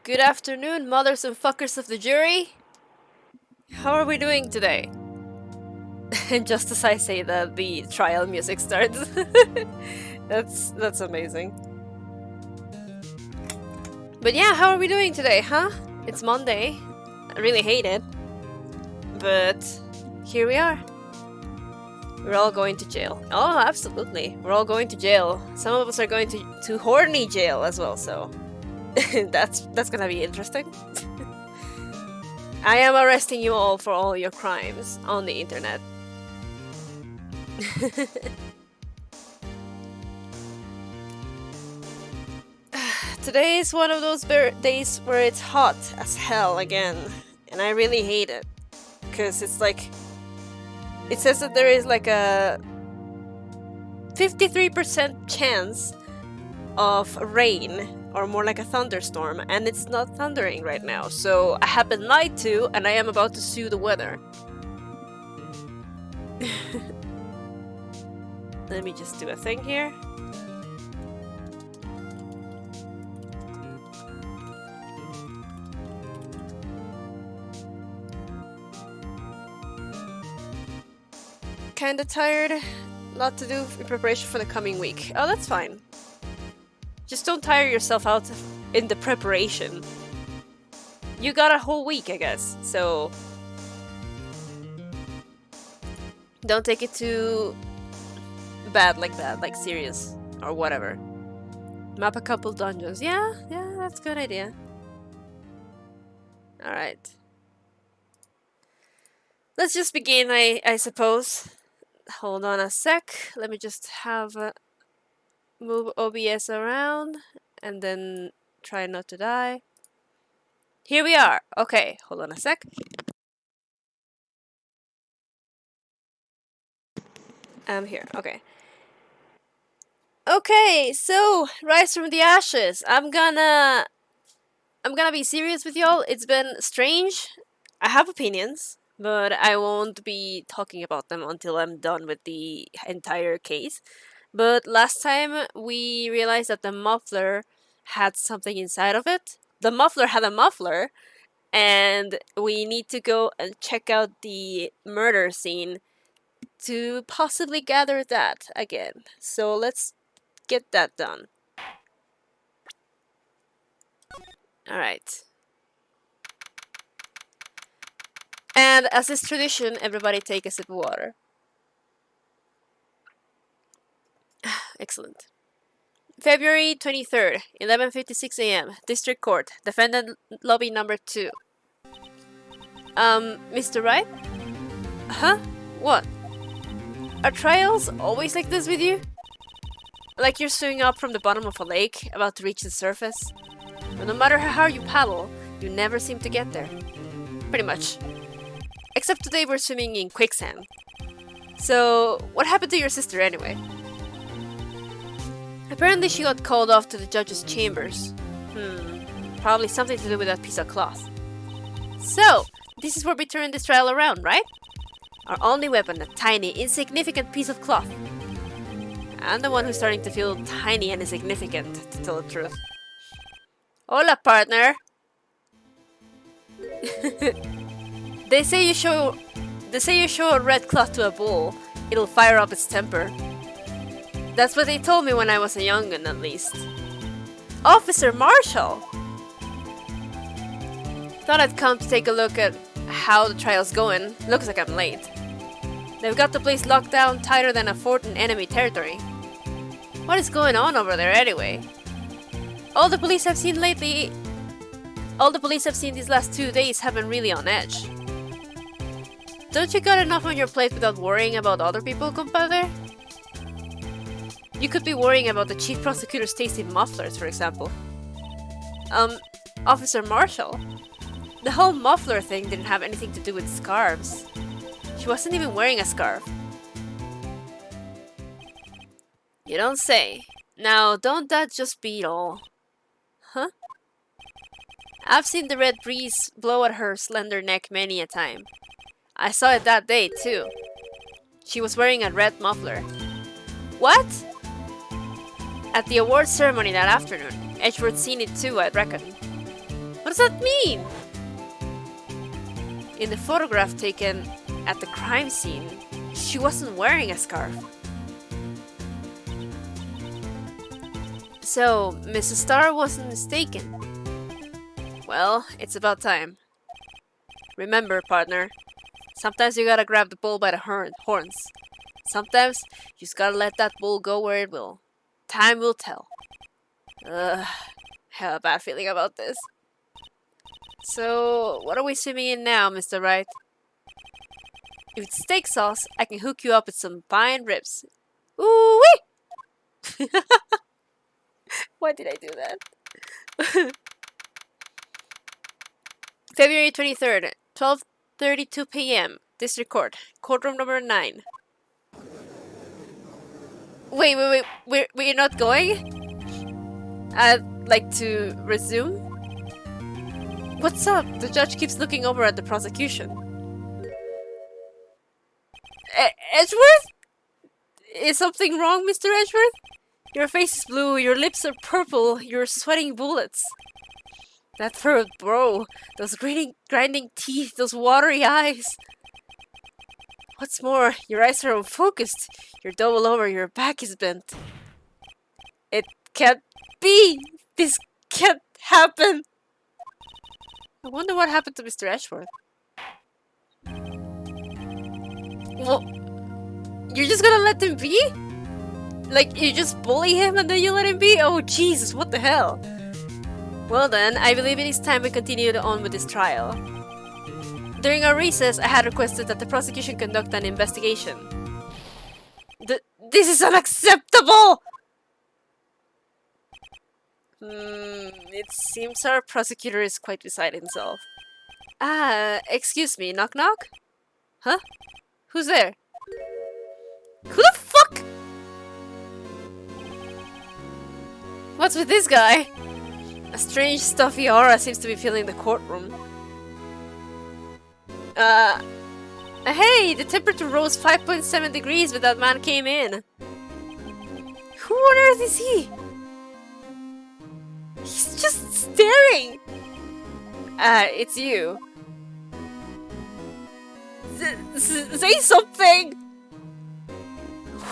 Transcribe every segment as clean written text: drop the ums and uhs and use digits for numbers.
Good afternoon, mothers and fuckers of the jury. How are we doing today? And just as I say that, the trial music starts. That's amazing. But yeah, how are we doing today, huh? It's Monday. I really hate it. But here we are. We're all going to jail. Oh, absolutely. We're all going to jail. Some of us are going to horny jail as well, so that's gonna be interesting. I am arresting you all for all your crimes on the internet. Today is one of those days where it's hot as hell again, and I really hate it. Because it's like... It says that there is like a 53% chance of rain, or more like a thunderstorm, and it's not thundering right now, so I have been lied to, and I am about to sue the weather. Let me just do a thing here. Kinda tired. Lot to do in preparation for the coming week. Oh, that's fine. Just don't tire yourself out in the preparation. You got a whole week, I guess, so... Don't take it too... bad, like serious, or whatever. Map a couple dungeons. Yeah, that's a good idea. Alright. Let's just begin, I suppose. Hold on a sec. Let me just have move OBS around and then try not to die. Here we are. Okay, hold on a sec. I'm here. Okay. Okay, so rise from the ashes. I'm gonna be serious with y'all. It's been strange. I have opinions, but I won't be talking about them until I'm done with the entire case. But last time we realized that the muffler had something inside of it. The muffler had a muffler, and we need to go and check out the murder scene to possibly gather that again. So let's get that done. Alright. And as is tradition, everybody take a sip of water. Excellent. February 23rd, 11:56 a.m. District Court, Defendant Lobby No. 2. Mr. Wright? Huh? What? Are trials always like this with you? Like you're swimming up from the bottom of a lake, about to reach the surface? But no matter how hard you paddle, you never seem to get there. Pretty much. Except today we're swimming in quicksand. So, what happened to your sister anyway? Apparently she got called off to the judge's chambers. Probably something to do with that piece of cloth. So, this is where we turn this trial around, right? Our only weapon, a tiny, insignificant piece of cloth. I'm the one who's starting to feel tiny and insignificant, to tell the truth. Hola, partner! They say you show a red cloth to a bull, it'll fire up its temper. That's what they told me when I was a young'un, at least. Officer Marshall! Thought I'd come to take a look at how the trial's going. Looks like I'm late. They've got the place locked down tighter than a fort in enemy territory. What is going on over there anyway? All the police I've seen these last 2 days have been really on edge. Don't you got enough on your plate without worrying about other people, compadre? You could be worrying about the chief prosecutor's tasty mufflers, for example. Officer Marshall? The whole muffler thing didn't have anything to do with scarves. She wasn't even wearing a scarf. You don't say. Now, don't that just beat all? Huh? I've seen the red breeze blow at her slender neck many a time. I saw it that day, too. She was wearing a red muffler. What? At the awards ceremony that afternoon. Edgeworth seen it too, I reckon. does that mean? In the photograph taken at the crime scene, she wasn't wearing a scarf. So, Mrs. Starr wasn't mistaken. Well, it's about time. Remember, partner, sometimes you gotta grab the bull by the horns. Sometimes you just gotta let that bull go where it will. Time will tell. Ugh, I have a bad feeling about this. So, what are we swimming in now, Mr. Wright? If it's steak sauce, I can hook you up with some fine ribs. Ooh-wee! Why did I do that? February 23rd, 12:32 p.m. District Court, courtroom number 9. Wait, we're not going? I'd like to resume. What's up? The judge keeps looking over at the prosecution. Edgeworth? Is something wrong, Mr. Edgeworth? Your face is blue, your lips are purple, you're sweating bullets. That throat, bro. Those grinding teeth, those watery eyes. What's more, your eyes are unfocused. You're double over, your back is bent. It can't be! This can't happen! I wonder what happened to Mr. Edgeworth. Well, you're just gonna let him be? Like, you just bully him and then you let him be? Oh, Jesus, what the hell? Well then, I believe it is time we continued on with this trial. During our recess, I had requested that the prosecution conduct an investigation. This is unacceptable! It seems our prosecutor is quite beside himself. Excuse me, knock knock? Huh? Who's there? Who the fuck? What's with this guy? A strange stuffy aura seems to be filling the courtroom. Hey, the temperature rose 5.7 degrees when that man came in. Who on earth is he? He's just staring! It's you. Say something!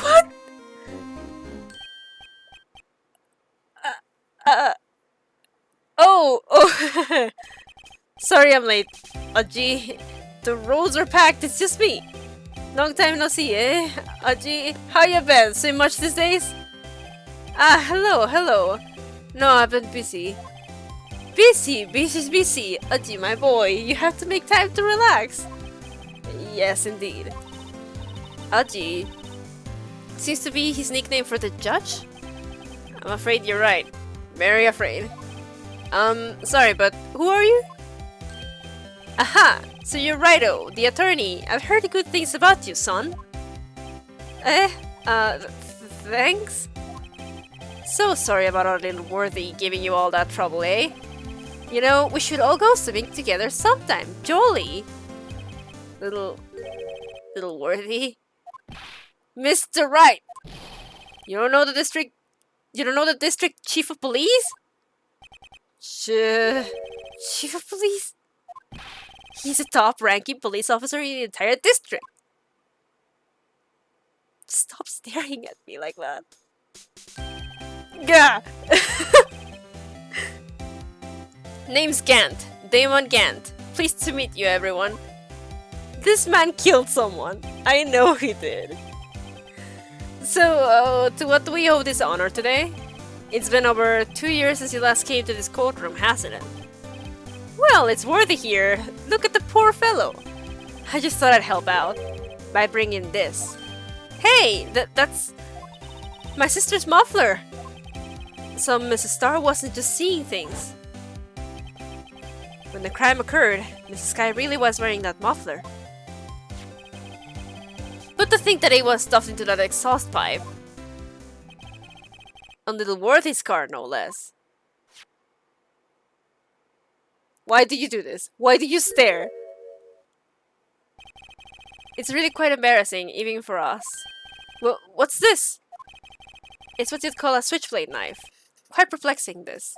What? Oh! Sorry I'm late. Gee, the roads are packed, it's just me. Long time no see, eh? Gee, how you been? So much these days? Hello. No, I've been busy. Busy. Gee, my boy, you have to make time to relax. Yes, indeed. Gee. Seems to be his nickname for the judge? I'm afraid you're right. Very afraid. Sorry, but who are you? Aha! So you're Righto, the attorney. I've heard good things about you, son. Thanks? So sorry about our little worthy giving you all that trouble, eh? You know, we should all go swimming together sometime. Jolly! Little worthy. Mr. Wright! You don't know the district chief of police? Chief of police? He's a top-ranking police officer in the entire district. Stop staring at me like that. Gah! Name's Gant. Damon Gant. Pleased to meet you, everyone. This man killed someone. I know he did. So, to what do we owe this honor today? It's been over 2 years since you last came to this courtroom, hasn't it? Well, it's worthy here. Look at the poor fellow. I just thought I'd help out by bringing this. Hey, that's my sister's muffler. So Mrs. Starr wasn't just seeing things. When the crime occurred, Mrs. Sky really was wearing that muffler. But to think that it was stuffed into that exhaust pipe. On little Worthy's car, no less. Why did you do this? Why did you stare? It's really quite embarrassing, even for us. Well, what's this? It's what you'd call a switchblade knife. Quite perplexing, this.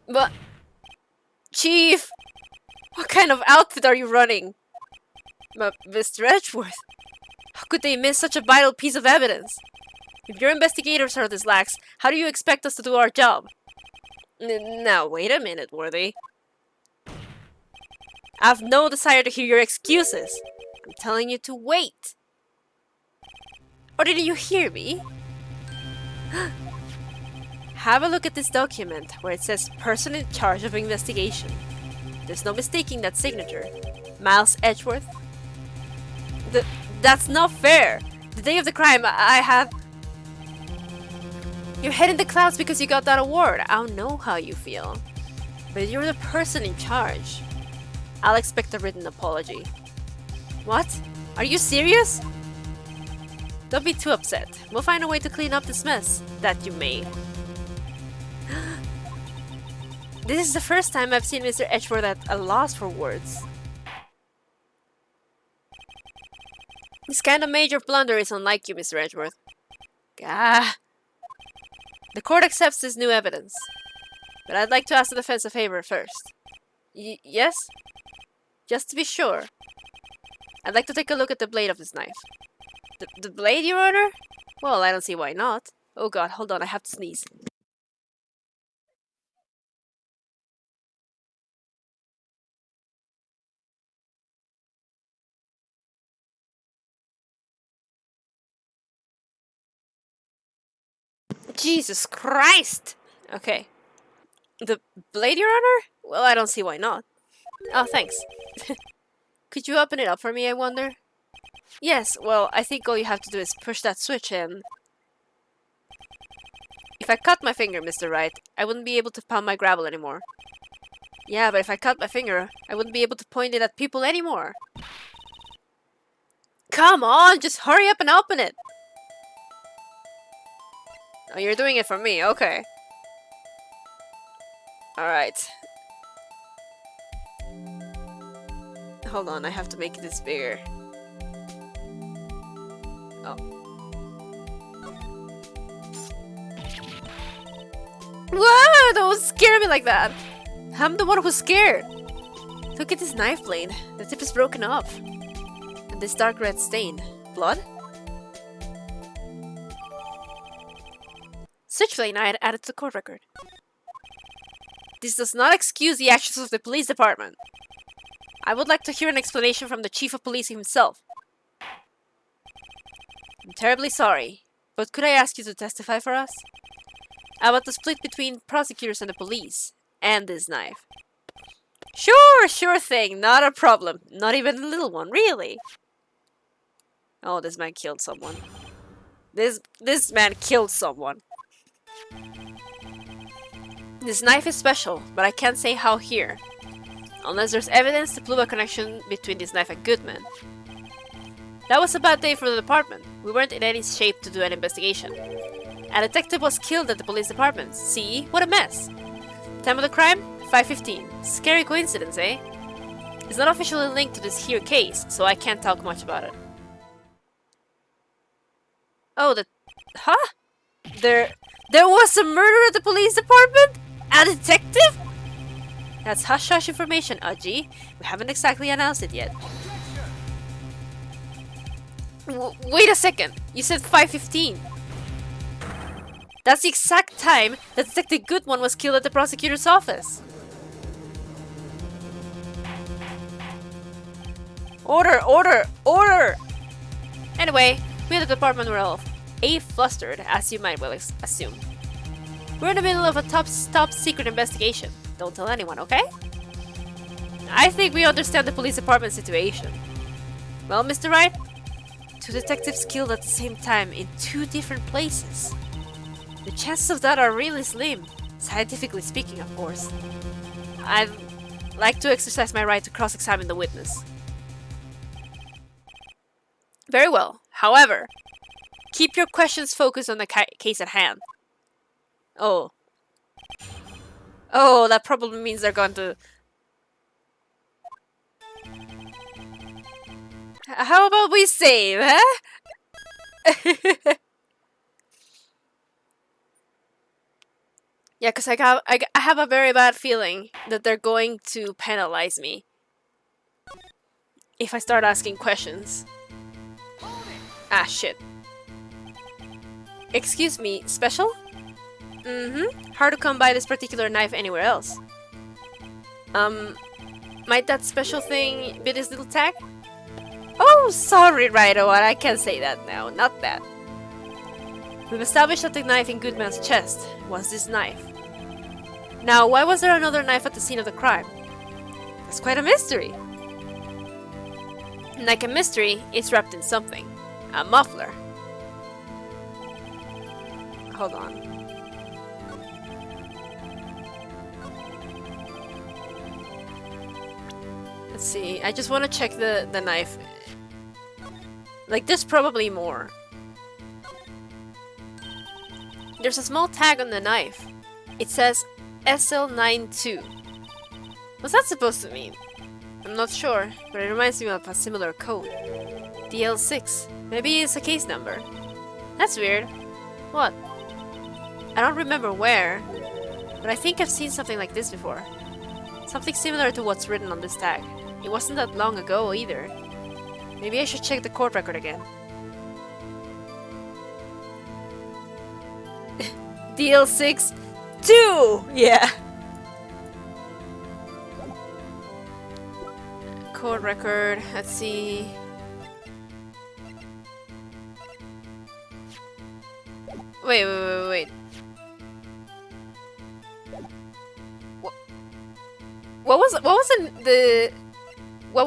But, Chief, what kind of outfit are you running? But, Mr. Edgeworth, how could they miss such a vital piece of evidence? If your investigators are this lax, how do you expect us to do our job? Now, wait a minute, Worthy. I have no desire to hear your excuses. I'm telling you to wait. Or didn't you hear me? Have a look at this document where it says person in charge of investigation. There's no mistaking that signature. Miles Edgeworth. That's not fair. The day of the crime, I have... You're head in the clouds because you got that award. I don't know how you feel. But you're the person in charge. I'll expect a written apology. What? Are you serious? Don't be too upset. We'll find a way to clean up this mess that you made. This is the first time I've seen Mr. Edgeworth at a loss for words. This kind of major blunder is unlike you, Mr. Edgeworth. Gah. The court accepts this new evidence. But I'd like to ask the defense a favor first. Yes? Just to be sure. I'd like to take a look at the blade of this knife. The blade, Your Honor? Well, I don't see why not. Oh god, hold on, I have to sneeze. Jesus Christ! Okay. The blade, Your Honor? Well, I don't see why not. Oh, thanks. Could you open it up for me, I wonder? Yes, well, I think all you have to do is push that switch and... If I cut my finger, Mr. Wright, I wouldn't be able to pound my gravel anymore. Yeah, but if I cut my finger, I wouldn't be able to point it at people anymore. Come on, just hurry up and open it! Oh, you're doing it for me, okay. Alright. Hold on, I have to make this bigger. Oh. Whoa! Don't scare me like that! I'm the one who's scared! Look at this knife blade. The tip is broken off. And this dark red stain. Blood? Such blade I had added to the court record. This does not excuse the actions of the police department. I would like to hear an explanation from the chief of police himself. I'm terribly sorry, but could I ask you to testify for us? About the split between prosecutors and the police, and this knife. Sure thing, not a problem. Not even a little one, really. Oh, this man killed someone. This man killed someone. This knife is special, but I can't say how here. Unless there's evidence to prove a connection between this knife and Goodman. That was a bad day for the department. We weren't in any shape to do an investigation. A detective was killed at the police department. See? What a mess. Time of the crime? 5:15. Scary coincidence, eh? It's not officially linked to this here case, so I can't talk much about it. Oh, huh? There was a murder at the police department? A detective? That's hush-hush information, Udgy. We haven't exactly announced it yet. Wait a second. You said 5:15. That's the exact time that Detective Goodman was killed at the prosecutor's office. Order! Anyway, we at the department were all flustered, as you might well assume. We're in the middle of a top secret investigation. Don't tell anyone, okay? I think we understand the police department situation. Well, Mr. Wright, 2 detectives killed at the same time in 2 different places. The chances of that are really slim, scientifically speaking, of course. I'd like to exercise my right to cross-examine the witness. Very well. However, keep your questions focused on the case at hand. Oh, that probably means they're going to... How about we save, huh? Yeah, because I have a very bad feeling that they're going to penalize me if I start asking questions. Ah, shit. Excuse me, special? Mm-hmm. Hard to come by this particular knife anywhere else. Might that special thing be this little tag? Oh, sorry, Wright, I can't say that now. Not that. We've established that the knife in Goodman's chest was this knife. Now, why was there another knife at the scene of the crime? That's quite a mystery. Like a mystery, it's wrapped in something. A muffler. Hold on. Let's see, I just want to check the knife. Like, there's probably more. There's a small tag on the knife. It says SL92. What's that supposed to mean? I'm not sure, but it reminds me of a similar code. DL6. Maybe it's a case number. That's weird. What? I don't remember where, but I think I've seen something like this before. Something similar to what's written on this tag. It wasn't that long ago either. Maybe I should check the court record again. DL6 2! Yeah. Court record, let's see. Wait. What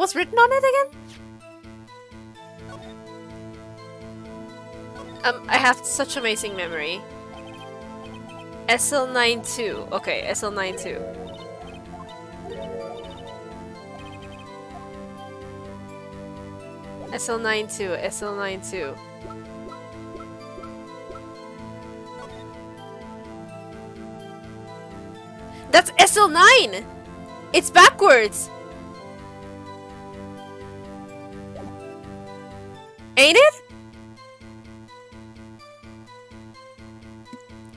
was written on it again? I have such amazing memory. SL92. Okay, SL92. SL92. That's SL9! It's backwards! Ain't it?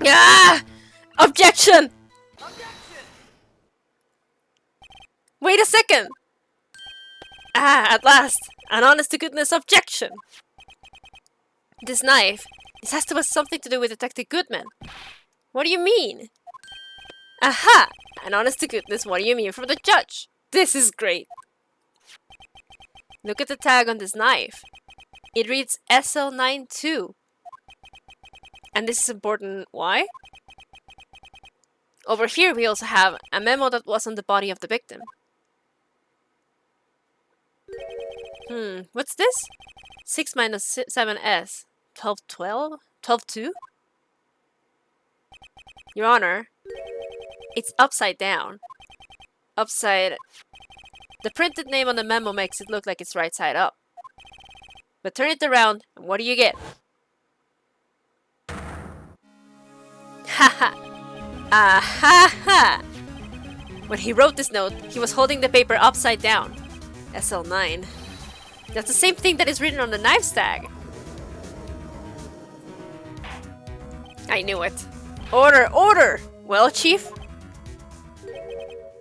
Ah! Objection! Wait a second! Ah, at last! An honest-to-goodness objection! This knife, this has to have something to do with Detective Goodman. What do you mean? Aha! An honest-to-goodness, what do you mean from the judge? This is great! Look at the tag on this knife. It reads SL92. And this is important. Why? Over here we also have a memo that was on the body of the victim. What's this? 6 minus 7s. 1212? 122? Your Honor, it's upside down. Upside... The printed name on the memo makes it look like it's right side up. But turn it around, and what do you get? Haha! Ah-ha-ha! When he wrote this note, he was holding the paper upside down. SL9. That's the same thing that is written on the knife tag. I knew it. Order! Order! Well, Chief?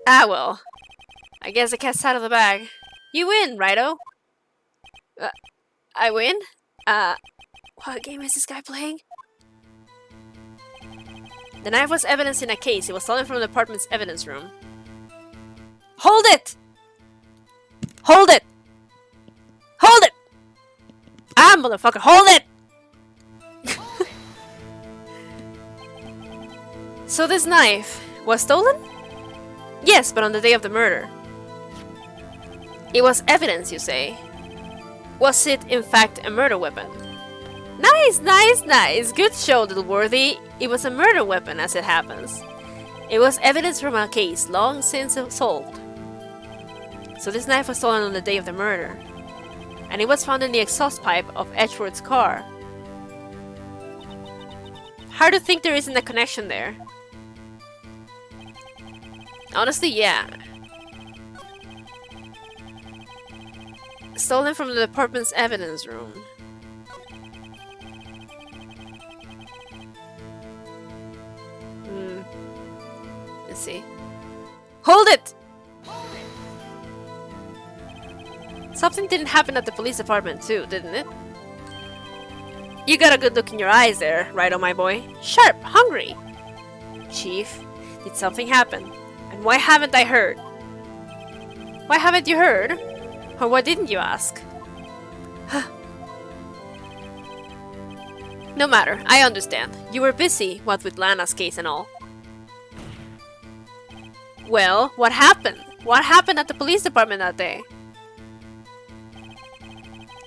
Ah, well. I guess the cat's out of the bag. You win, Righto. I win? What game is this guy playing? The knife was evidence in a case. It was stolen from the apartment's evidence room. Hold it! Hold it! Hold it! Ah, motherfucker, hold it! So this knife was stolen? Yes, but on the day of the murder. It was evidence, you say? Was it, in fact, a murder weapon? Nice, nice, nice. Good show, Littleworthy. It was a murder weapon, as it happens. It was evidence from a case long since solved. So this knife was stolen on the day of the murder. And it was found in the exhaust pipe of Edgeworth's car. Hard to think there isn't a connection there. Honestly, yeah. Stolen from the department's evidence room. see. Hold it! Something didn't happen at the police department too, didn't it? You got a good look in your eyes there, right on my boy. Sharp, hungry. Chief, did something happen? And why haven't I heard? Why haven't you heard? Or why didn't you ask? No matter, I understand. You were busy, what with Lana's case and all. Well, what happened? What happened at the police department that day?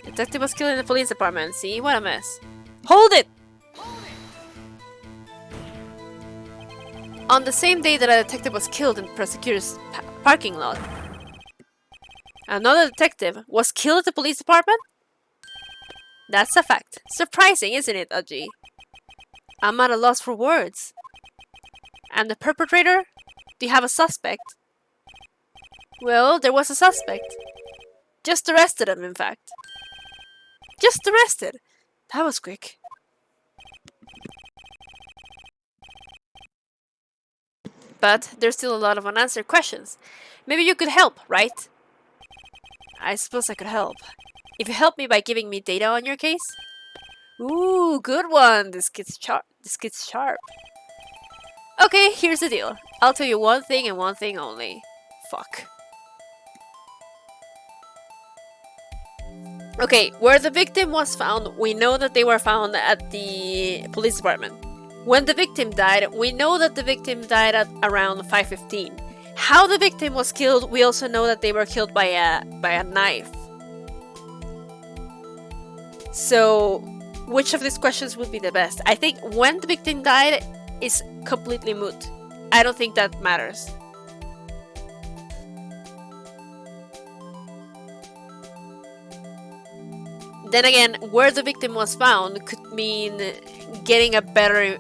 Detective was killed in the police department. See? What a mess. Hold it! On the same day that a detective was killed in the prosecutor's parking lot, another detective was killed at the police department? That's a fact. Surprising, isn't it, Aji? I'm at a loss for words. And the perpetrator? Do you have a suspect? Well, there was a suspect. Just arrested him, in fact. Just arrested? That was quick. But there's still a lot of unanswered questions. Maybe you could help, right? I suppose I could help. If you help me by giving me data on your case? Ooh, good one. This kid's sharp. Okay, here's the deal. I'll tell you one thing and one thing only. Fuck. Okay, where the victim was found, we know that they were found at the police department. When the victim died, we know that the victim died at around 5:15. How the victim was killed, we also know that they were killed by a knife. So, which of these questions would be the best? I think when the victim died is completely moot. I don't think that matters. Then again, where the victim was found could mean getting a better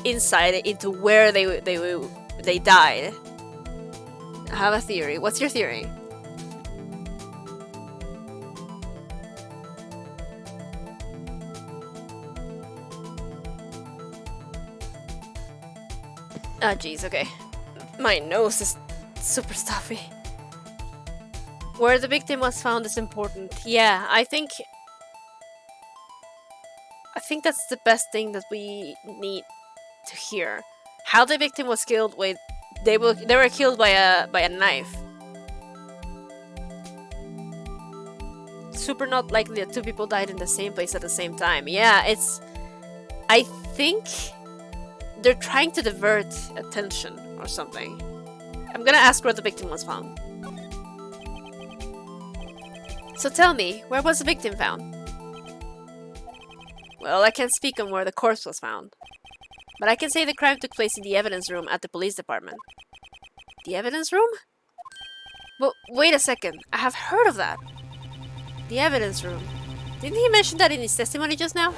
insight into where they died. I have a theory. What's your theory? Ah, jeez, okay. My nose is super stuffy. Where the victim was found is important. Yeah, I think that's the best thing that we need to hear. How the victim was killed with they were killed by a knife. Super not likely that two people died in the same place at the same time. Yeah, I think they're trying to divert attention or something. I'm gonna ask where the victim was found. So tell me, where was the victim found? Well, I can't speak on where the corpse was found. But I can say the crime took place in the evidence room at the police department. The evidence room? Well, wait a second. I have heard of that. The evidence room. Didn't he mention that in his testimony just now?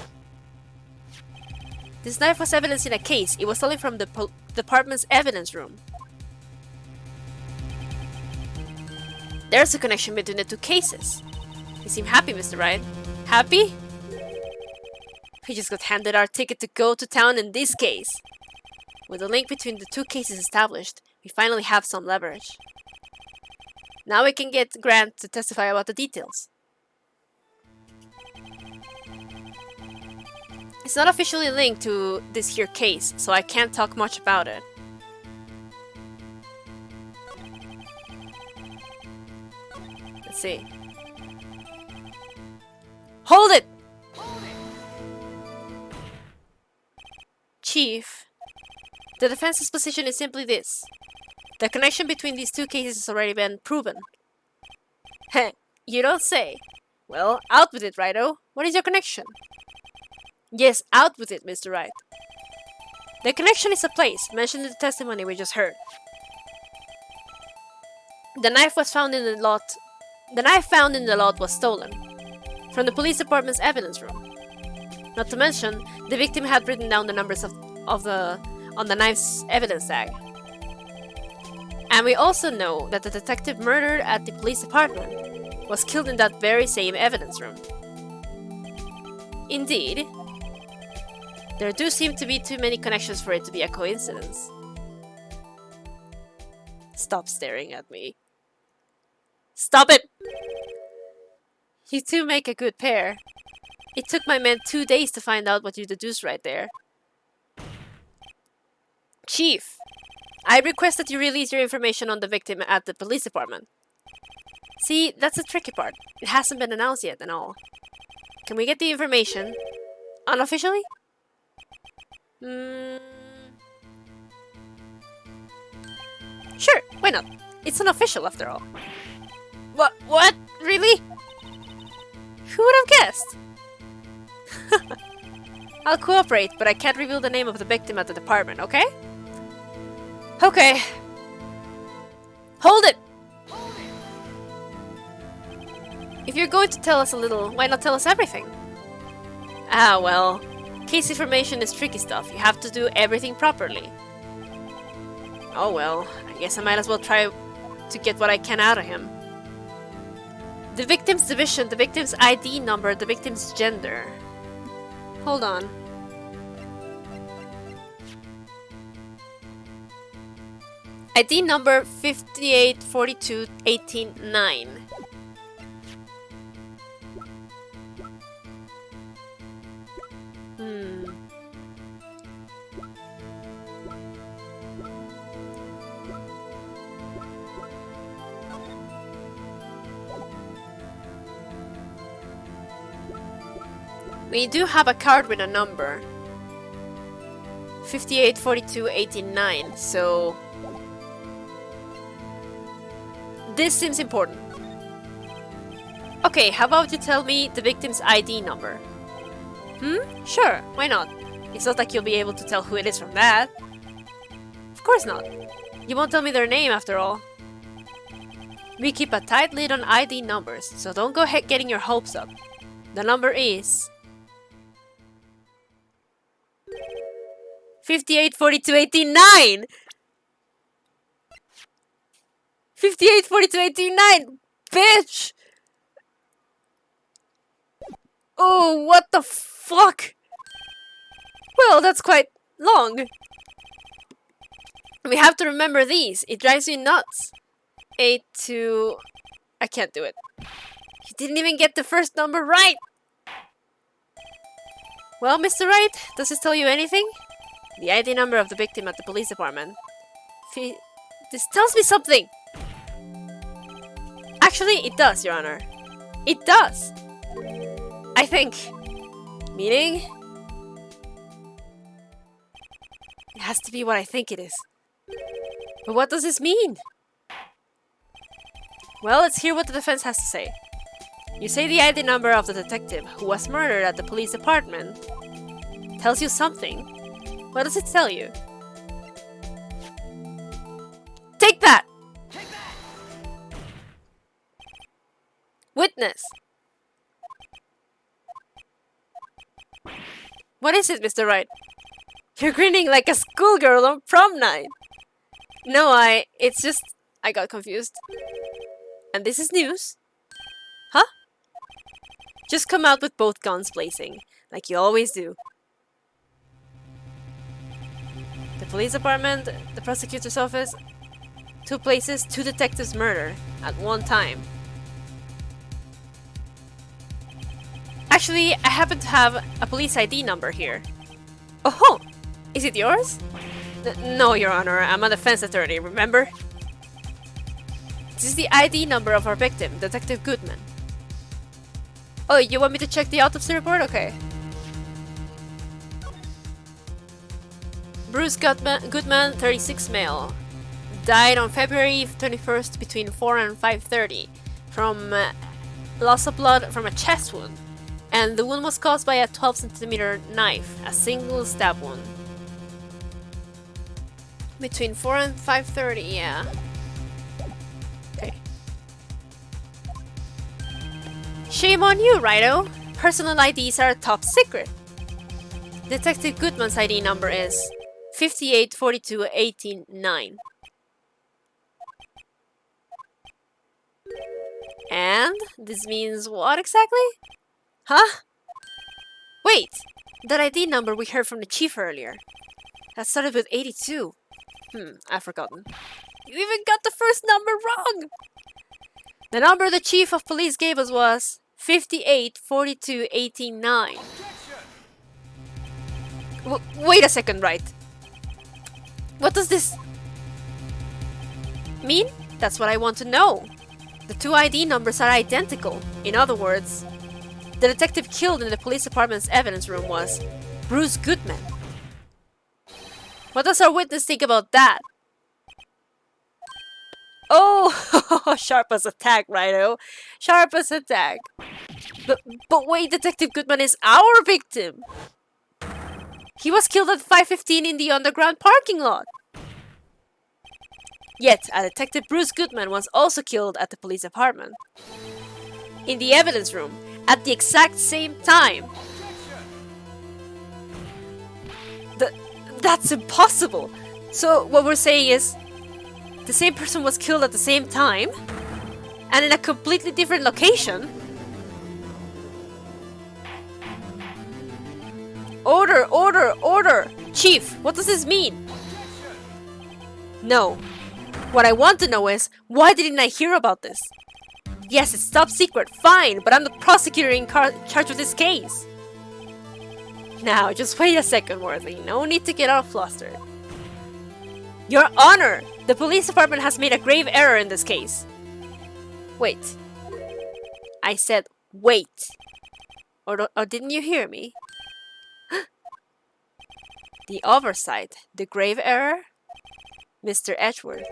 This knife was evidence in a case. It was stolen from the department's evidence room. There's a connection between the two cases. You seem happy, Mr. Wright. Happy? We just got handed our ticket to go to town in this case. With the link between the two cases established, we finally have some leverage. Now we can get Grant to testify about the details. It's not officially linked to this here case, so I can't talk much about it. Let's see. Hold it! Chief, the defense's position is simply this. The connection between these two cases has already been proven. Heh, you don't say. Well, out with it, Righto. What is your connection? Yes, out with it, Mr. Wright. The connection is a place, mentioned in the testimony we just heard. The knife was found in the lot. The knife found in the lot was stolen from the police department's evidence room. Not to mention, the victim had written down the numbers on the knife's evidence tag. And we also know that the detective murdered at the police department was killed in that very same evidence room. Indeed, there do seem to be too many connections for it to be a coincidence. Stop staring at me. Stop it! You two make a good pair. It took my men 2 days to find out what you deduced right there. Chief, I request that you release your information on the victim at the police department. See, that's the tricky part. It hasn't been announced yet and all. Can we get the information? Unofficially? Sure, why not? It's unofficial after all. What? Really? Who would have guessed? I'll cooperate, but I can't reveal the name of the victim at the department, okay? Okay. Hold it! If you're going to tell us a little, why not tell us everything? Ah, well, case information is tricky stuff. You have to do everything properly. Oh well, I guess I might as well try to get what I can out of him. The victim's division, the victim's ID number, the victim's gender. Hold on. ID number 5842189. We do have a card with a number. 584289, so... This seems important. Okay, how about you tell me the victim's ID number? Sure, why not? It's not like you'll be able to tell who it is from that. Of course not. You won't tell me their name after all. We keep a tight lid on ID numbers, so don't go ahead getting your hopes up. The number is... 584289! 584289! Bitch! Oh, what the fuck? Well, that's quite long. We have to remember these. It drives me nuts. 82... I can't do it. You didn't even get the first number right! Well, Mr. Wright, does this tell you anything? The ID number of the victim at the police department. This tells me something! Actually, it does, Your Honor. It does! I think. Meaning? It has to be what I think it is. But what does this mean? Well, let's hear what the defense has to say. You say the ID number of the detective who was murdered at the police department tells you something. What does it tell you? Take that! Take that! Witness! What is it, Mr. Wright? You're grinning like a schoolgirl on prom night. No, it's just... I got confused. And this is news? Huh? Just come out with both guns blazing, like you always do. The police department, the prosecutor's office, 2 places, 2 detectives murdered at one time. Actually, I happen to have a police ID number here. Oh, is it yours? No, Your Honor, I'm a defense attorney, remember? This is the ID number of our victim, Detective Goodman. Oh, you want me to check the autopsy report? Okay. Bruce Goodman, 36 male. Died on February 21st between 4 and 5:30 from loss of blood from a chest wound. And the wound was caused by a 12cm knife, a single stab wound. Between 4 and 5:30, yeah. Okay. Shame on you, Righto. Personal IDs are top secret. Detective Goodman's ID number is 584289. And this means what exactly? Huh? Wait! That ID number we heard from the chief earlier. That started with 82. I've forgotten. You even got the first number wrong! The number the chief of police gave us was 584289. Wait a second, Wright. What does this mean? That's what I want to know. The two ID numbers are identical. In other words, the detective killed in the police department's evidence room was Bruce Goodman. What does our witness think about that? Oh, sharp as a tack, Righto. Sharp as a tack. But wait, Detective Goodman is our victim. He was killed at 5:15 in the underground parking lot. Yet, a Detective Bruce Goodman was also killed at the police department. In the evidence room, at the exact same time. That's impossible! So, what we're saying is, the same person was killed at the same time, and in a completely different location? Order! Order! Order! Chief, what does this mean? No. What I want to know is, why didn't I hear about this? Yes, it's top secret, fine, but I'm the prosecutor in charge of this case. Now, just wait a second, Worthy. No need to get all flustered. Your Honor! The police department has made a grave error in this case. Wait. I said wait. Or didn't you hear me? The oversight. The grave error? Mr. Edgeworth.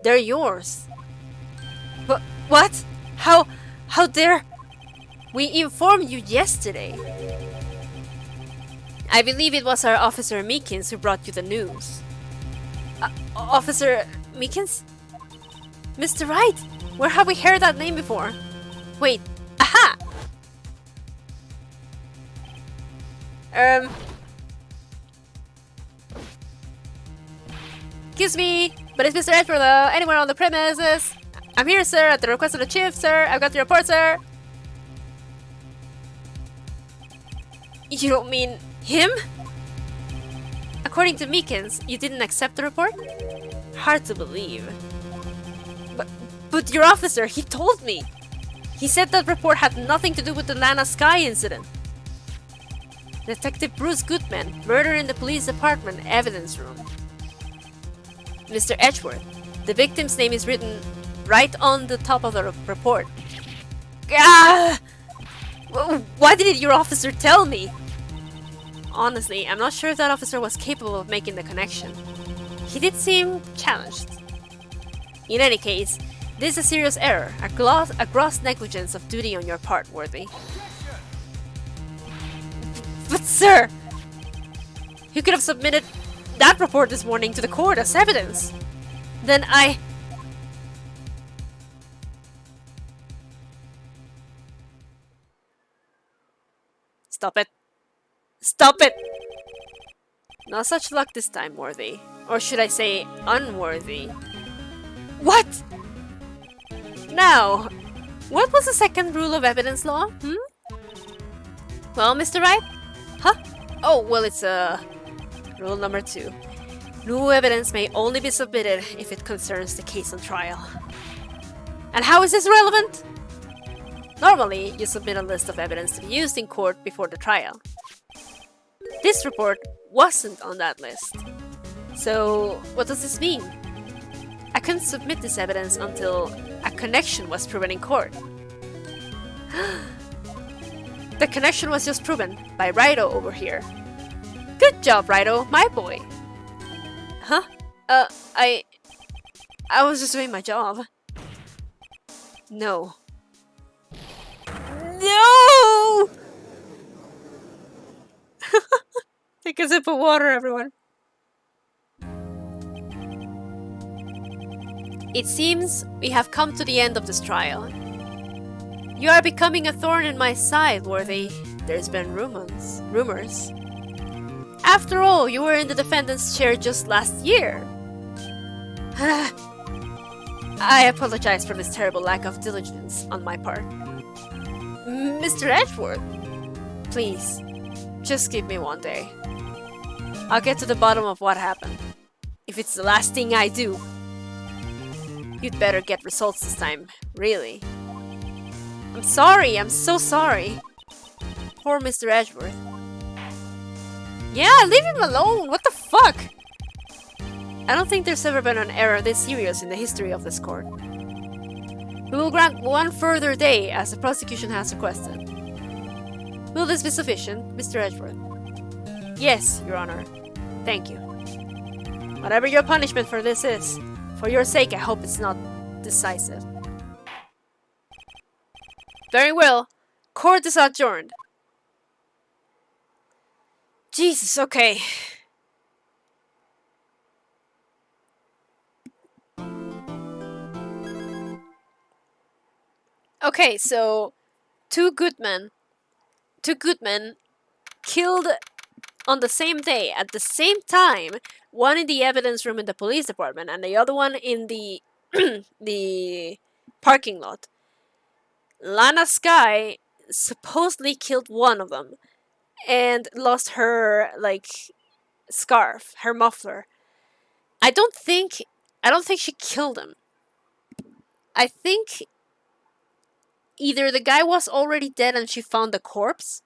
They're yours. But what? How dare... We informed you yesterday. I believe it was our Officer Meekins who brought you the news. Officer Meekins? Mr. Wright! Where have we heard that name before? Wait. Aha! Excuse me, but it's Mr. Edgeworth, anyone on the premises? I'm here, sir, at the request of the chief, sir. I've got the report, sir. You don't mean him? According to Meekins, you didn't accept the report? Hard to believe. But your officer, he told me. He said that report had nothing to do with the Lana Sky incident. Detective Bruce Goodman, murder in the police department evidence room. Mr. Edgeworth, the victim's name is written right on the top of the report. Ah! Why didn't your officer tell me? Honestly, I'm not sure if that officer was capable of making the connection. He did seem challenged. In any case, this is a serious error, a gross negligence of duty on your part, Worthy. But sir! You could have submitted that report this morning to the court as evidence. Then I... Stop it. Stop it! No such luck this time, Worthy. Or should I say, unworthy. What? Now, what was the second rule of evidence law, Well, Mr. Wright? Huh? Oh, well, it's, rule number 2. New evidence may only be submitted if it concerns the case on trial. And how is this relevant? Normally, you submit a list of evidence to be used in court before the trial. This report wasn't on that list. So, what does this mean? I couldn't submit this evidence until a connection was proven in court. The connection was just proven by Righto over here. Good job, Righto, my boy. Huh? I was just doing my job. No. No! Take a sip of water, everyone. It seems we have come to the end of this trial. You are becoming a thorn in my side, Worthy. There's been rumors. After all, you were in the defendant's chair just last year. I apologize for this terrible lack of diligence on my part. Mr. Edgeworth, please, just give me one day. I'll get to the bottom of what happened. If it's the last thing I do. You'd better get results this time, really. I'm sorry, I'm so sorry. Poor Mr. Edgeworth. Yeah, leave him alone, what the fuck? I don't think there's ever been an error this serious in the history of this court. We will grant one further day as the prosecution has requested. Will this be sufficient, Mr. Edgeworth? Yes, Your Honor. Thank you. Whatever your punishment for this is, for your sake I hope it's not decisive. Very well. Court is adjourned. Jesus, okay. Okay, so two good men killed on the same day at the same time, one in the evidence room in the police department and the other one in the the parking lot. Lana Skye supposedly killed one of them and lost her scarf, her muffler. I don't think she killed him. I think either the guy was already dead and she found the corpse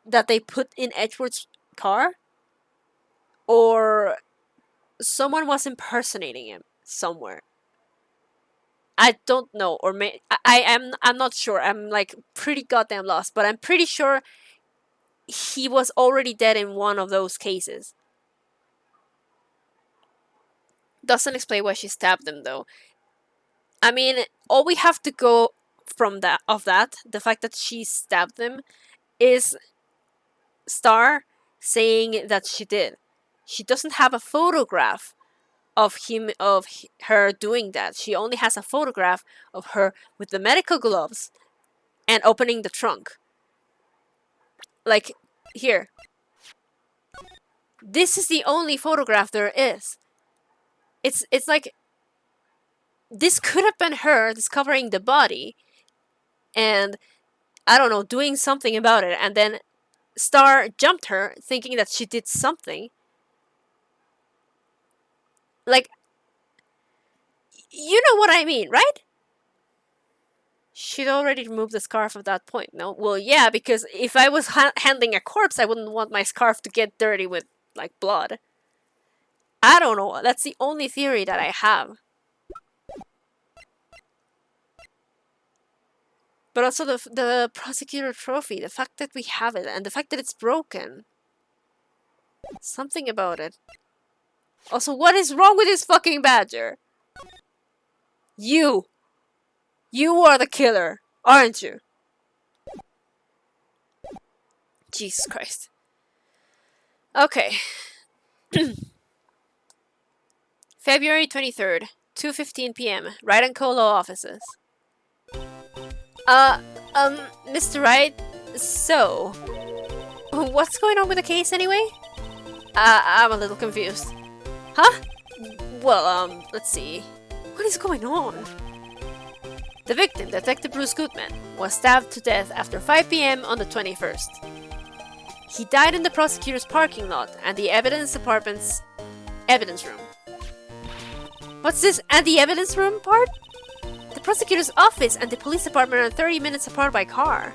that they put in Edgeworth's car, or someone was impersonating him somewhere. I don't know, or I'm not sure. I'm pretty goddamn lost, but I'm pretty sure he was already dead in one of those cases. Doesn't explain why she stabbed him though. I mean, all we have to go from the fact that she stabbed him, is Starr saying that she did. She doesn't have a photograph of her doing that. She only has a photograph of her with the medical gloves and opening the trunk. Here. This is the only photograph there is. It's like this could have been her discovering the body and, I don't know, doing something about it, and then Starr jumped her thinking that she did something. You know what I mean, right? She'd already removed the scarf at that point, no? Well, yeah, because if I was handling a corpse, I wouldn't want my scarf to get dirty with, blood. I don't know. That's the only theory that I have. But also the prosecutor trophy, the fact that we have it, and the fact that it's broken. Something about it. Also, what is wrong with this fucking badger? You are the killer, aren't you? Jesus Christ. Okay. February 23rd, 2:15 p.m. Wright and Co. Law Offices. Mr. Wright, so, what's going on with the case anyway? I'm a little confused. Huh? Well, let's see. What is going on? The victim, Detective Bruce Goodman, was stabbed to death after 5 p.m. on the 21st. He died in the prosecutor's parking lot and the evidence department's evidence room. What's this and the evidence room part? The prosecutor's office and the police department are 30 minutes apart by car.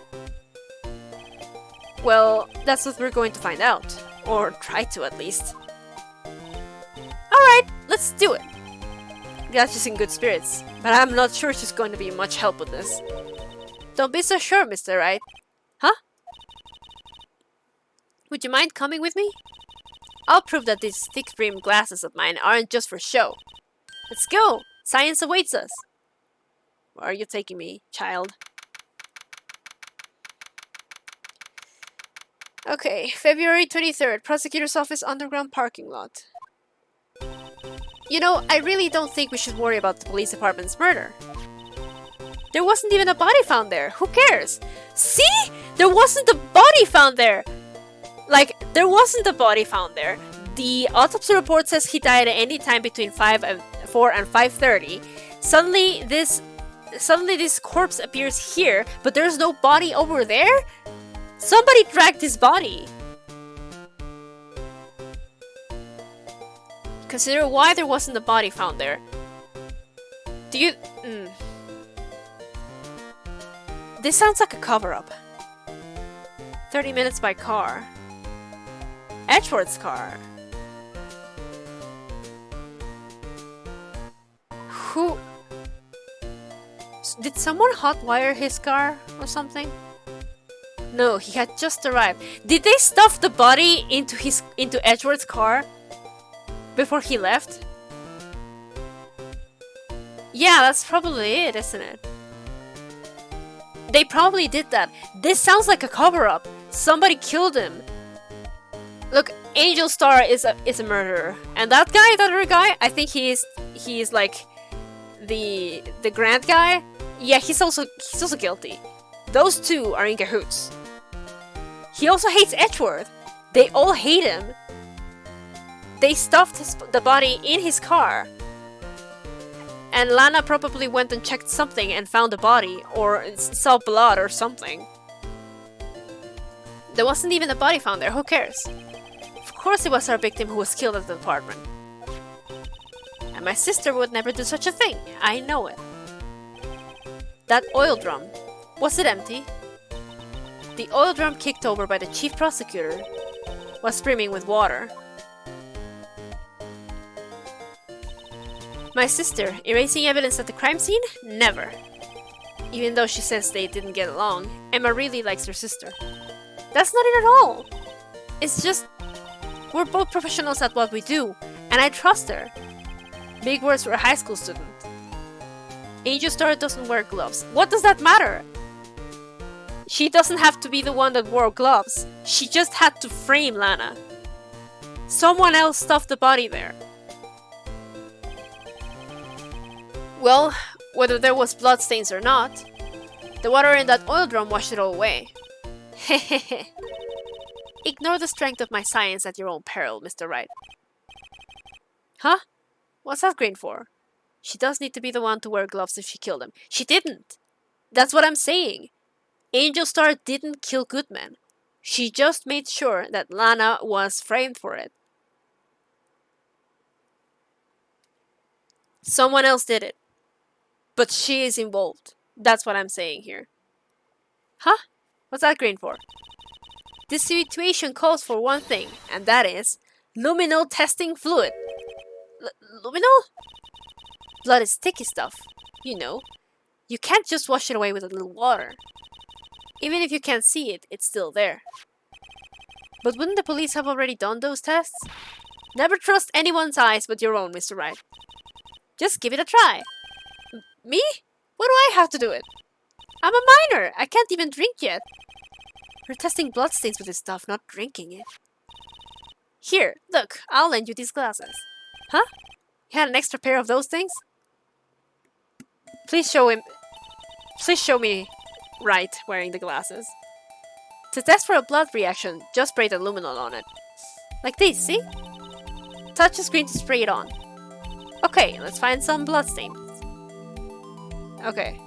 Well, that's what we're going to find out. Or try to, at least. Alright, let's do it. Glad she's in good spirits, but I'm not sure she's going to be much help with this. Don't be so sure, Mr. Wright. Huh? Would you mind coming with me? I'll prove that these thick-rimmed glasses of mine aren't just for show. Let's go! Science awaits us! Where are you taking me, child? Okay, February 23rd, Prosecutor's Office underground parking lot. You know, I really don't think we should worry about the police department's murder. There wasn't even a body found there. Who cares? See? There wasn't a body found there! There wasn't a body found there. The autopsy report says he died at any time between 4 and 5:30. Suddenly this corpse appears here, but there's no body over there? Somebody dragged his body. Consider why there wasn't a body found there. Do you... This sounds like a cover-up. 30 minutes by car. Edgeworth's car. Who... Did someone hotwire his car or something? No, he had just arrived. Did they stuff the body into Edgeworth's car before he left? Yeah, that's probably it, isn't it? They probably did that. This sounds like a cover-up. Somebody killed him. Look, Angel Starr is a murderer, and that other guy, I think he's like the Grant guy. Yeah, he's also guilty. Those two are in cahoots. He also hates Edgeworth. They all hate him. They stuffed the body in his car. And Lana probably went and checked something and found the body, or saw blood or something. There wasn't even a body found there, who cares? Of course it was our victim who was killed at the apartment. And my sister would never do such a thing, I know it. That oil drum, was it empty? The oil drum kicked over by the chief prosecutor was brimming with water. My sister, erasing evidence at the crime scene? Never. Even though she says they didn't get along, Emma really likes her sister. That's not it at all. It's just, we're both professionals at what we do, and I trust her. Big words for a high school student. Angel Starr doesn't wear gloves. What does that matter? She doesn't have to be the one that wore gloves. She just had to frame Lana. Someone else stuffed the body there. Well, whether there was bloodstains or not, the water in that oil drum washed it all away. Hehehe. Ignore the strength of my science at your own peril, Mr. Wright. Huh? What's that grin for? She does need to be the one to wear gloves if she killed him. She didn't! That's what I'm saying. Angel Starr didn't kill Goodman. She just made sure that Lana was framed for it. Someone else did it. But she is involved. That's what I'm saying here. Huh? What's that grin for? This situation calls for one thing, and that is Luminol testing fluid. Luminol? Blood is sticky stuff. You know. You can't just wash it away with a little water. Even if you can't see it, it's still there. But wouldn't the police have already done those tests? Never trust anyone's eyes but your own, Mr. Wright. Just give it a try. Me? What do I have to do it? I'm a minor. I can't even drink yet. We're testing bloodstains with this stuff, not drinking it. Here, look. I'll lend you these glasses. Huh? You had an extra pair of those things? Please show me Wright wearing the glasses. To test for a blood reaction, just spray the luminol on it. Like this, see? Touch the screen to spray it on. Okay, let's find some bloodstains. Okay.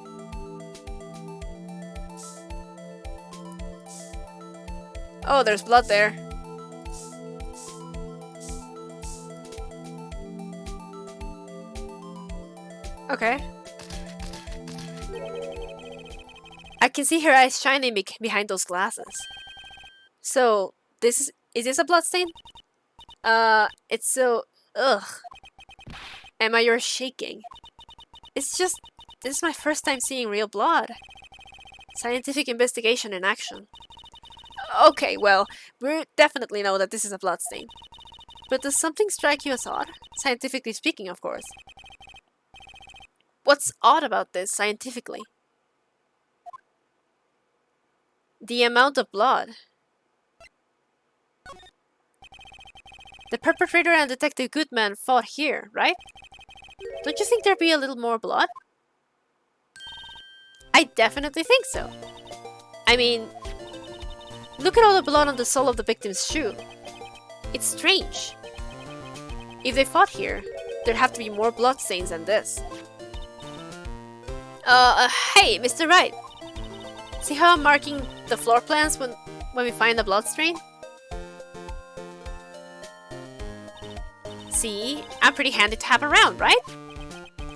Oh, there's blood there. Okay. I can see her eyes shining behind those glasses. So, is this a bloodstain? It's so... Ugh. Emma, you're shaking. It's just... This is my first time seeing real blood. Scientific investigation in action. Okay, well, we definitely know that this is a bloodstain. But does something strike you as odd? Scientifically speaking, of course. What's odd about this, scientifically? The amount of blood. The perpetrator and Detective Goodman fought here, right? Don't you think there'd be a little more blood? I definitely think so. I mean, look at all the blood on the sole of the victim's shoe. It's strange. If they fought here, there'd have to be more bloodstains than this. Hey, Mr. Wright. See how I'm marking the floor plans when we find the blood stain? See, I'm pretty handy to have around, right?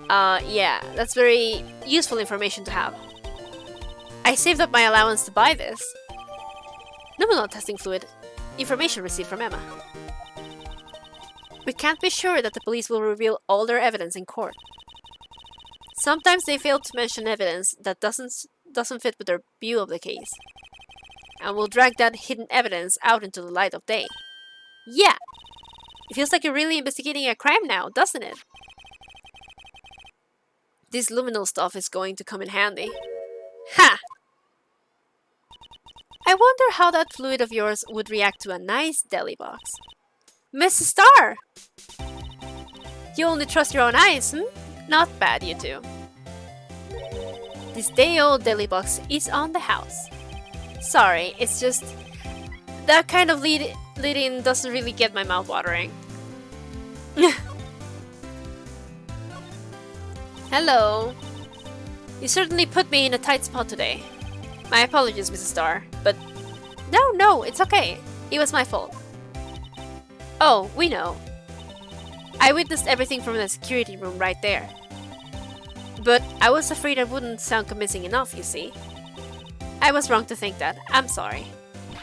Yeah, that's very useful information to have. I saved up my allowance to buy this. Luminol testing fluid. Information received from Emma. We can't be sure that the police will reveal all their evidence in court. Sometimes they fail to mention evidence that doesn't fit with their view of the case. And will drag that hidden evidence out into the light of day. Yeah! It feels like you're really investigating a crime now, doesn't it? This luminol stuff is going to come in handy. Ha! I wonder how that fluid of yours would react to a nice deli box. Mrs. Starr! You only trust your own eyes, Not bad, you two. This day-old deli box is on the house. Sorry, it's just... that kind of lead-in doesn't really get my mouth watering. Hello. You certainly put me in a tight spot today. My apologies, Mrs. Starr, but... No, it's okay. It was my fault. Oh, we know. I witnessed everything from the security room right there. But I was afraid I wouldn't sound convincing enough, you see. I was wrong to think that. I'm sorry.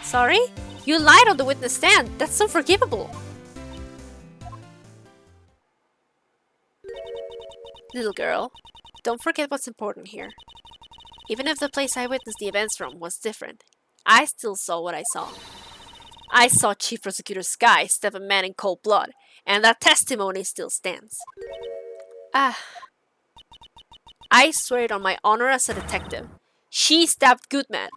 Sorry? You lied on the witness stand. That's unforgivable. Little girl, don't forget what's important here. Even if the place I witnessed the events from was different, I still saw what I saw. I saw Chief Prosecutor Sky stab a man in cold blood, and that testimony still stands. I swear it on my honor as a detective. She stabbed Goodman.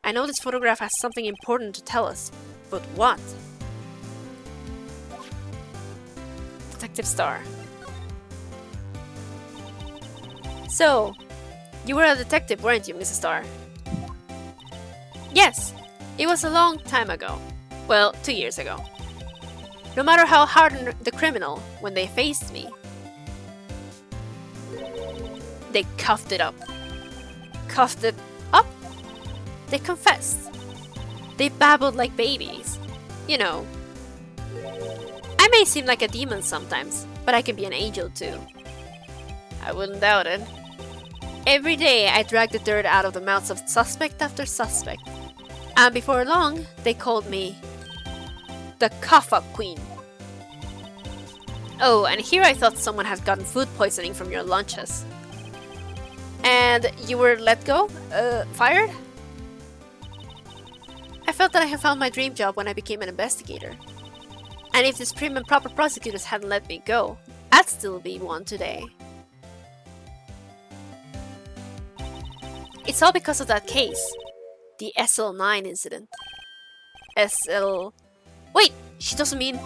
I know this photograph has something important to tell us, but what? Detective Starr. So, you were a detective, weren't you, Mrs. Starr? Yes, it was a long time ago. Well, 2 years ago. No matter how hardened the criminal, when they faced me, they cuffed it up. Cuffed it up? They confessed. They babbled like babies. You know. I may seem like a demon sometimes, but I can be an angel too. I wouldn't doubt it. Every day I dragged the dirt out of the mouths of suspect after suspect. And before long, they called me the Cuff-Up Queen. Oh, and here I thought someone had gotten food poisoning from your lunches. And you were let go? Fired? I felt that I had found my dream job when I became an investigator. And if these prim and proper prosecutors hadn't let me go, I'd still be one today. It's all because of that case. The SL9 incident. Wait, she doesn't mean...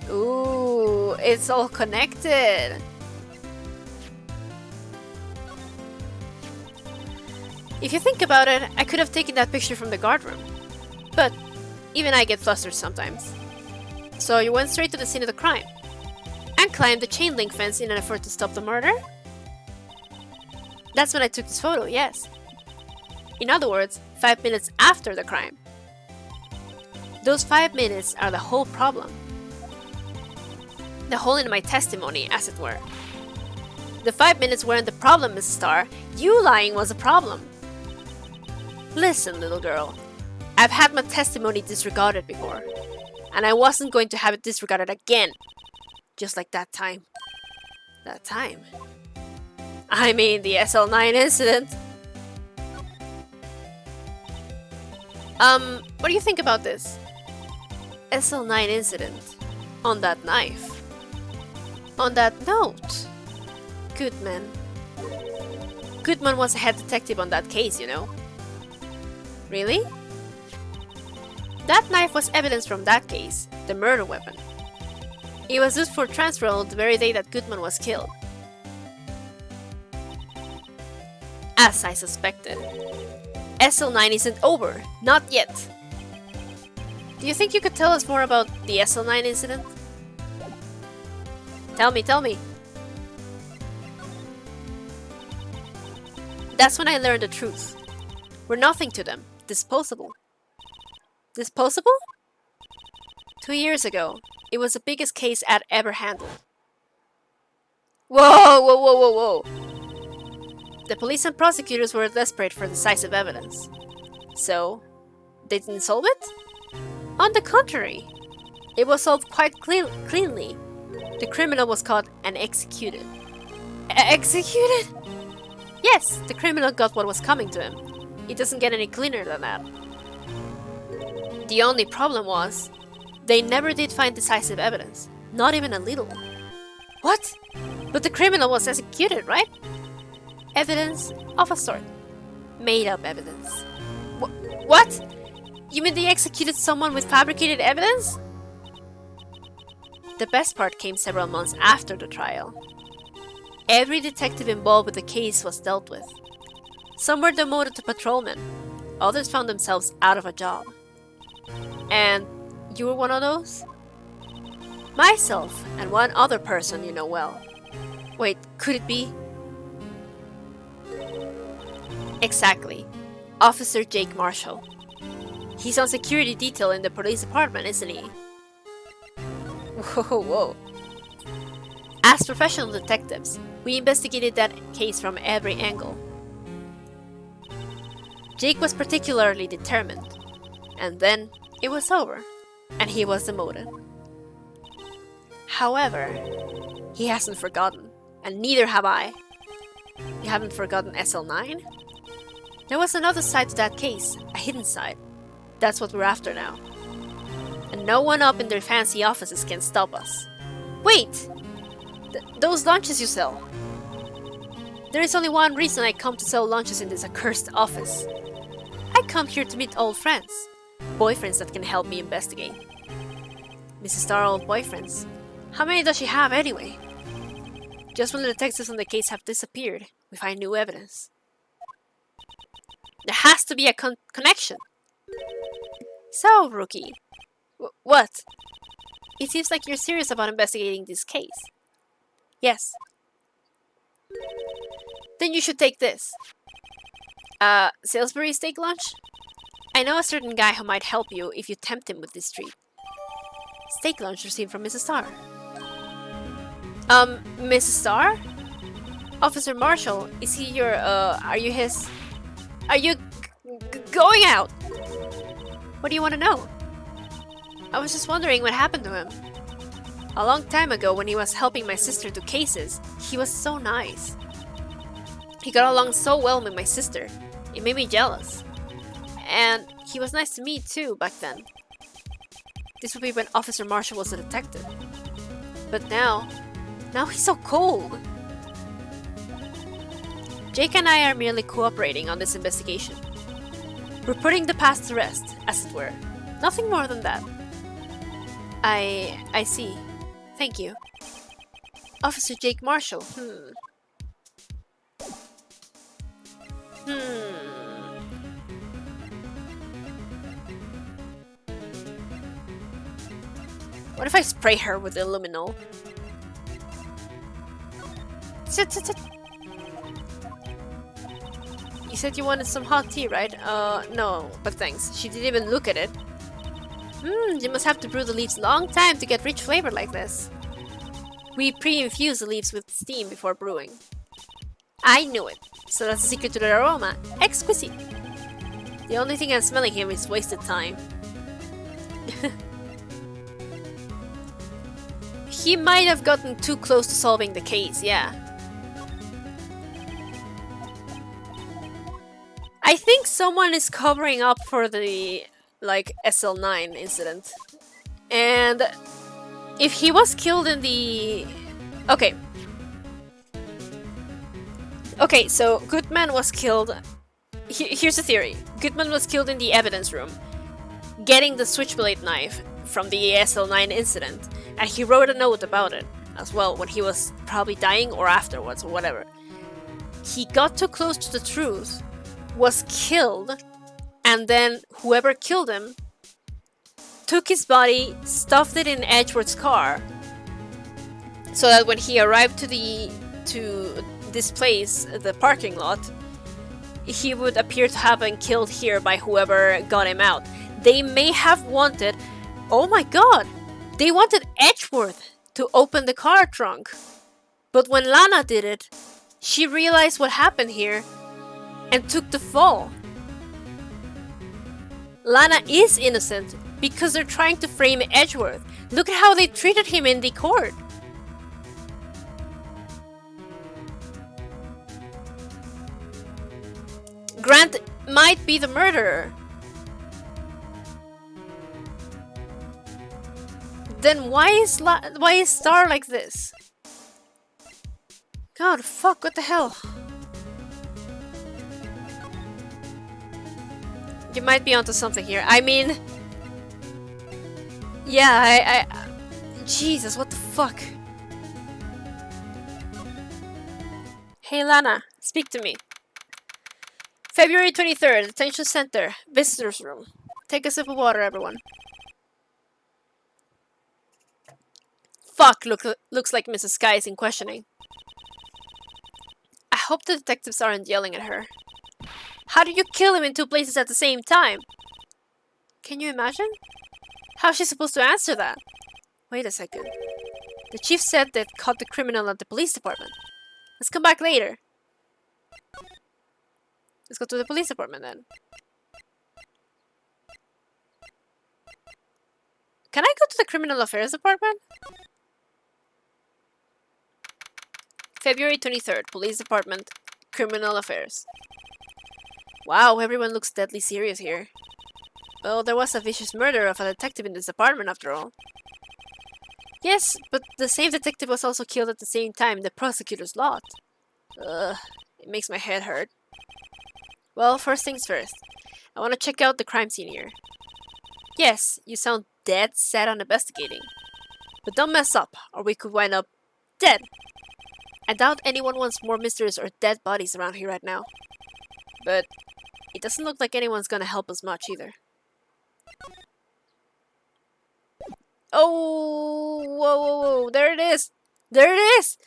Ooh, it's all connected. If you think about it, I could have taken that picture from the guard room. But even I get flustered sometimes. So you went straight to the scene of the crime. And climbed the chain link fence in an effort to stop the murder? That's when I took this photo, yes. In other words, 5 minutes after the crime. Those 5 minutes are the whole problem. The hole in my testimony, as it were. The 5 minutes weren't the problem, Mrs. Starr. You lying was a problem. Listen, little girl. I've had my testimony disregarded before. And I wasn't going to have it disregarded again. Just like that time. That time? I mean, the SL9 incident. What do you think about this? SL9 incident. On that knife. On that note. Goodman. Goodman was a head detective on that case, you know. Really? That knife was evidence from that case, the murder weapon. It was used for transferal the very day that Goodman was killed. As I suspected. SL9 isn't over, not yet. Do you think you could tell us more about the SL9 incident? Tell me. That's when I learned the truth. We're nothing to them. Disposable. Disposable? 2 years ago, It was the biggest case I'd ever handled. Whoa, whoa, whoa, whoa, whoa. The police and prosecutors were desperate for decisive evidence. So, they didn't solve it? On the contrary, it was solved quite cleanly. The criminal was caught and executed. Executed? Yes, the criminal got what was coming to him. It doesn't get any cleaner than that. The only problem was, they never did find decisive evidence. Not even a little. What? But the criminal was executed, right? Evidence of a sort. Made up evidence. What? You mean they executed someone with fabricated evidence? The best part came several months after the trial. Every detective involved with the case was dealt with. Some were demoted to patrolmen. Others found themselves out of a job. And you were one of those? Myself and one other person you know well. Wait, could it be? Exactly. Officer Jake Marshall. He's on security detail in the police department, isn't he? Whoa, whoa. As professional detectives, we investigated that case from every angle. Jake was particularly determined. And then it was over, and he was demoted. However, he hasn't forgotten, and neither have I. You haven't forgotten SL9? There was another side to that case, a hidden side. That's what we're after now. And no one up in their fancy offices can stop us. Wait! Those lunches you sell. There is only one reason I come to sell lunches in this accursed office. I come here to meet old friends. Boyfriends that can help me investigate. Mrs. Starr old boyfriends. How many does she have anyway? Just when the detectives on the case have disappeared, we find new evidence. There has to be a connection. So, rookie. What? It seems like you're serious about investigating this case. Yes. Then you should take this. Salisbury steak lunch? I know a certain guy who might help you if you tempt him with this treat. Steak lunch received from Mrs. Starr. Mrs. Starr? Officer Marshall, is he your, are you his... Are you going out? What do you want to know? I was just wondering what happened to him. A long time ago when he was helping my sister do cases, he was so nice. He got along so well with my sister. It made me jealous. And he was nice to me too back then. This would be when Officer Marshall was a detective. But now he's so cold. Jake and I are merely cooperating on this investigation. We're putting the past to rest, as it were. Nothing more than that. I see. Thank you. Officer Jake Marshall. What if I spray her with the Luminol? You said you wanted some hot tea, right? No, but thanks. She didn't even look at it. You must have to brew the leaves long time to get rich flavor like this. We pre-infuse the leaves with steam before brewing. I knew it. So that's the secret to the aroma. Exquisite. The only thing I'm smelling here is wasted time. He might have gotten too close to solving the case, yeah. I think someone is covering up for the, SL9 incident. And if he was killed in the... Okay. Okay, so Goodman was killed... Here's the theory. Goodman was killed in the evidence room, getting the switchblade knife from the SL9 incident, and he wrote a note about it as well when he was probably dying or afterwards or whatever. He got too close to the truth, was killed, and then whoever killed him took his body, stuffed it in Edgeworth's car, so that when he arrived to this place, the parking lot, he would appear to have been killed here by whoever got him out. They may have wanted... Oh my god! They wanted Edgeworth to open the car trunk. But when Lana did it, she realized what happened here and took the fall. Lana is innocent because they're trying to frame Edgeworth. Look at how they treated him in the court. Grant might be the murderer. Then why is Starr like this? God, fuck, what the hell? You might be onto something here. I mean... Yeah, Jesus, what the fuck? Hey Lana, speak to me. February 23rd, Detention Center, Visitors Room. Take a sip of water, everyone. Fuck, looks like Mrs. Sky is in questioning. I hope the detectives aren't yelling at her. How did you kill him in two places at the same time? Can you imagine? How's she supposed to answer that? Wait a second. The chief said they'd caught the criminal at the police department. Let's come back later. Let's go to the police department then. Can I go to the criminal affairs department? February 23rd, police department, criminal affairs. Wow, everyone looks deadly serious here. Well, there was a vicious murder of a detective in this department after all. Yes, but the same detective was also killed at the same time in the prosecutor's lot. Ugh, it makes my head hurt. Well, first things first. I want to check out the crime scene here. Yes, you sound dead set on investigating. But don't mess up, or we could wind up dead. I doubt anyone wants more mysteries or dead bodies around here right now. But it doesn't look like anyone's gonna help us much either. Oh, whoa, there it is! There it is!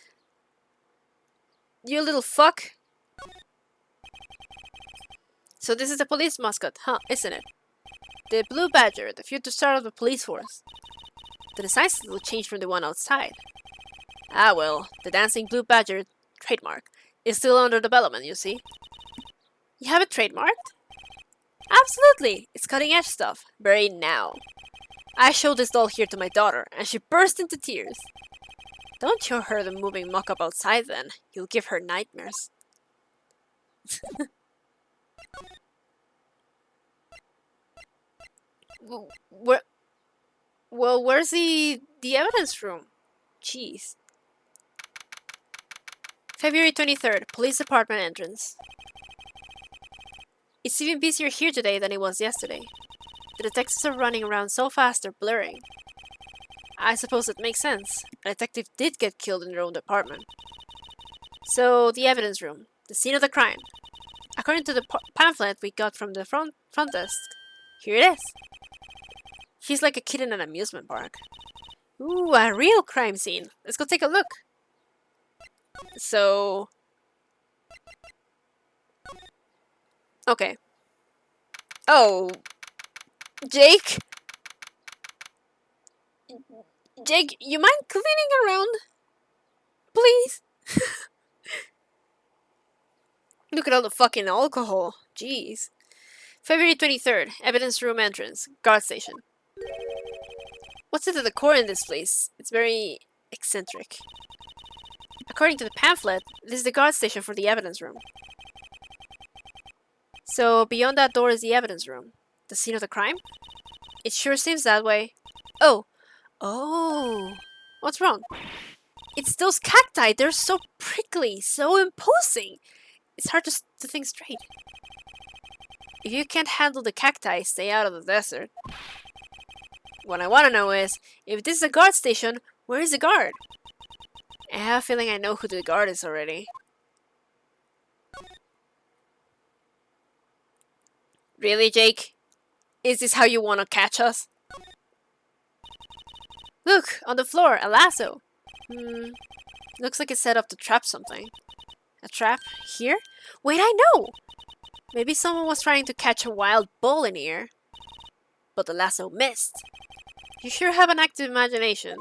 You little fuck! So this is the police mascot, huh, isn't it? The Blue Badger, the future star of the police force. The design's a little changed from the one outside. Ah well, the dancing Blue Badger trademark is still under development, you see. You have it trademarked? Absolutely! It's cutting edge stuff. Very now. I showed this doll here to my daughter, and she burst into tears. Don't show her the moving mock-up outside then. You'll give her nightmares. Where's the evidence room? Jeez. February 23rd, police department entrance. It's even busier here today than it was yesterday. The detectives are running around so fast they're blurring. I suppose it makes sense. A detective did get killed in their own department. So, the evidence room. The scene of the crime. According to the pamphlet we got from the front desk, here it is. She's like a kid in an amusement park. Ooh, a real crime scene. Let's go take a look. So... Okay. Oh... Jake? Jake, you mind cleaning around? Please? Look at all the fucking alcohol. Jeez. February 23rd, evidence room entrance, guard station. What's at the core in this place? It's very eccentric. According to the pamphlet, this is the guard station for the evidence room. So, beyond that door is the evidence room. The scene of the crime? It sure seems that way. Oh. Oh. What's wrong? It's those cacti. They're so prickly, so imposing. It's hard to think straight. If you can't handle the cacti, stay out of the desert. What I want to know is, if this is a guard station, where is the guard? I have a feeling I know who the guard is already. Really, Jake? Is this how you want to catch us? Look, on the floor, a lasso. Looks like it's set up to trap something. A trap? Here? Wait, I know! Maybe someone was trying to catch a wild bull in here. But the lasso missed. You sure have an active imagination.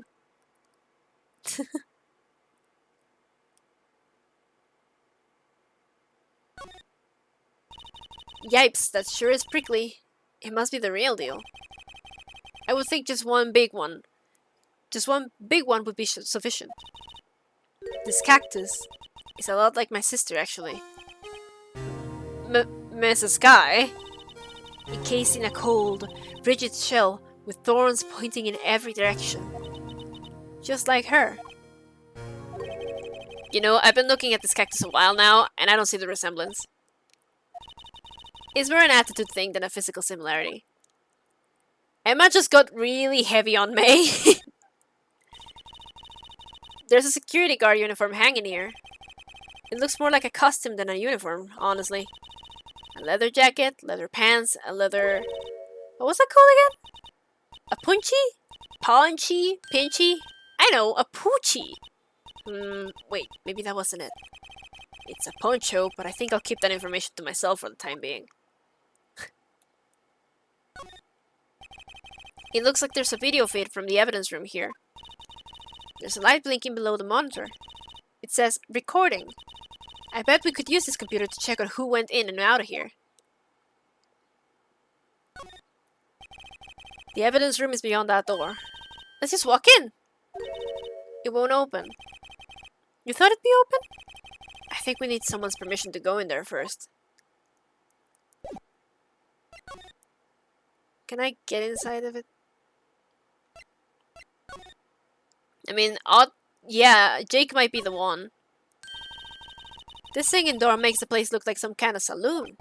Yipes, that sure is prickly. It must be the real deal. I would think just one big one. Just one big one would be sufficient. This cactus is a lot like my sister, actually. Mrs. Guy? Encased in a cold, rigid shell with thorns pointing in every direction. Just like her. You know, I've been looking at this cactus a while now, and I don't see the resemblance. It's more an attitude thing than a physical similarity. Emma just got really heavy on May. There's a security guard uniform hanging here. It looks more like a costume than a uniform, honestly. A leather jacket, leather pants, a leather... What was that called again? A punchy? Paunchy? Pinchy? I know, a poochie. Wait, maybe that wasn't it. It's a poncho, but I think I'll keep that information to myself for the time being. It looks like there's a video feed from the evidence room here. There's a light blinking below the monitor. It says, recording. I bet we could use this computer to check on who went in and out of here. The evidence room is beyond that door. Let's just walk in. It won't open. You thought it'd be open? I think we need someone's permission to go in there first. Can I get inside of it? I mean, yeah, Jake might be the one. This singing door makes the place look like some kind of saloon.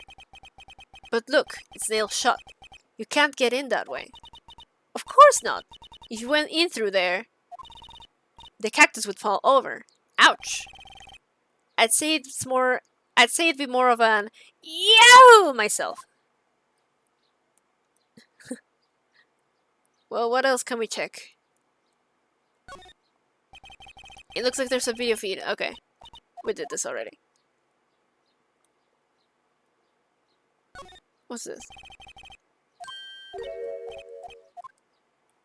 But look, it's nailed shut. You can't get in that way. Of course not. If you went in through there, the cactus would fall over. Ouch. I'd say it'd be more of an yow myself. Well, what else can we check? It looks like there's a video feed. Okay. We did this already. What's this?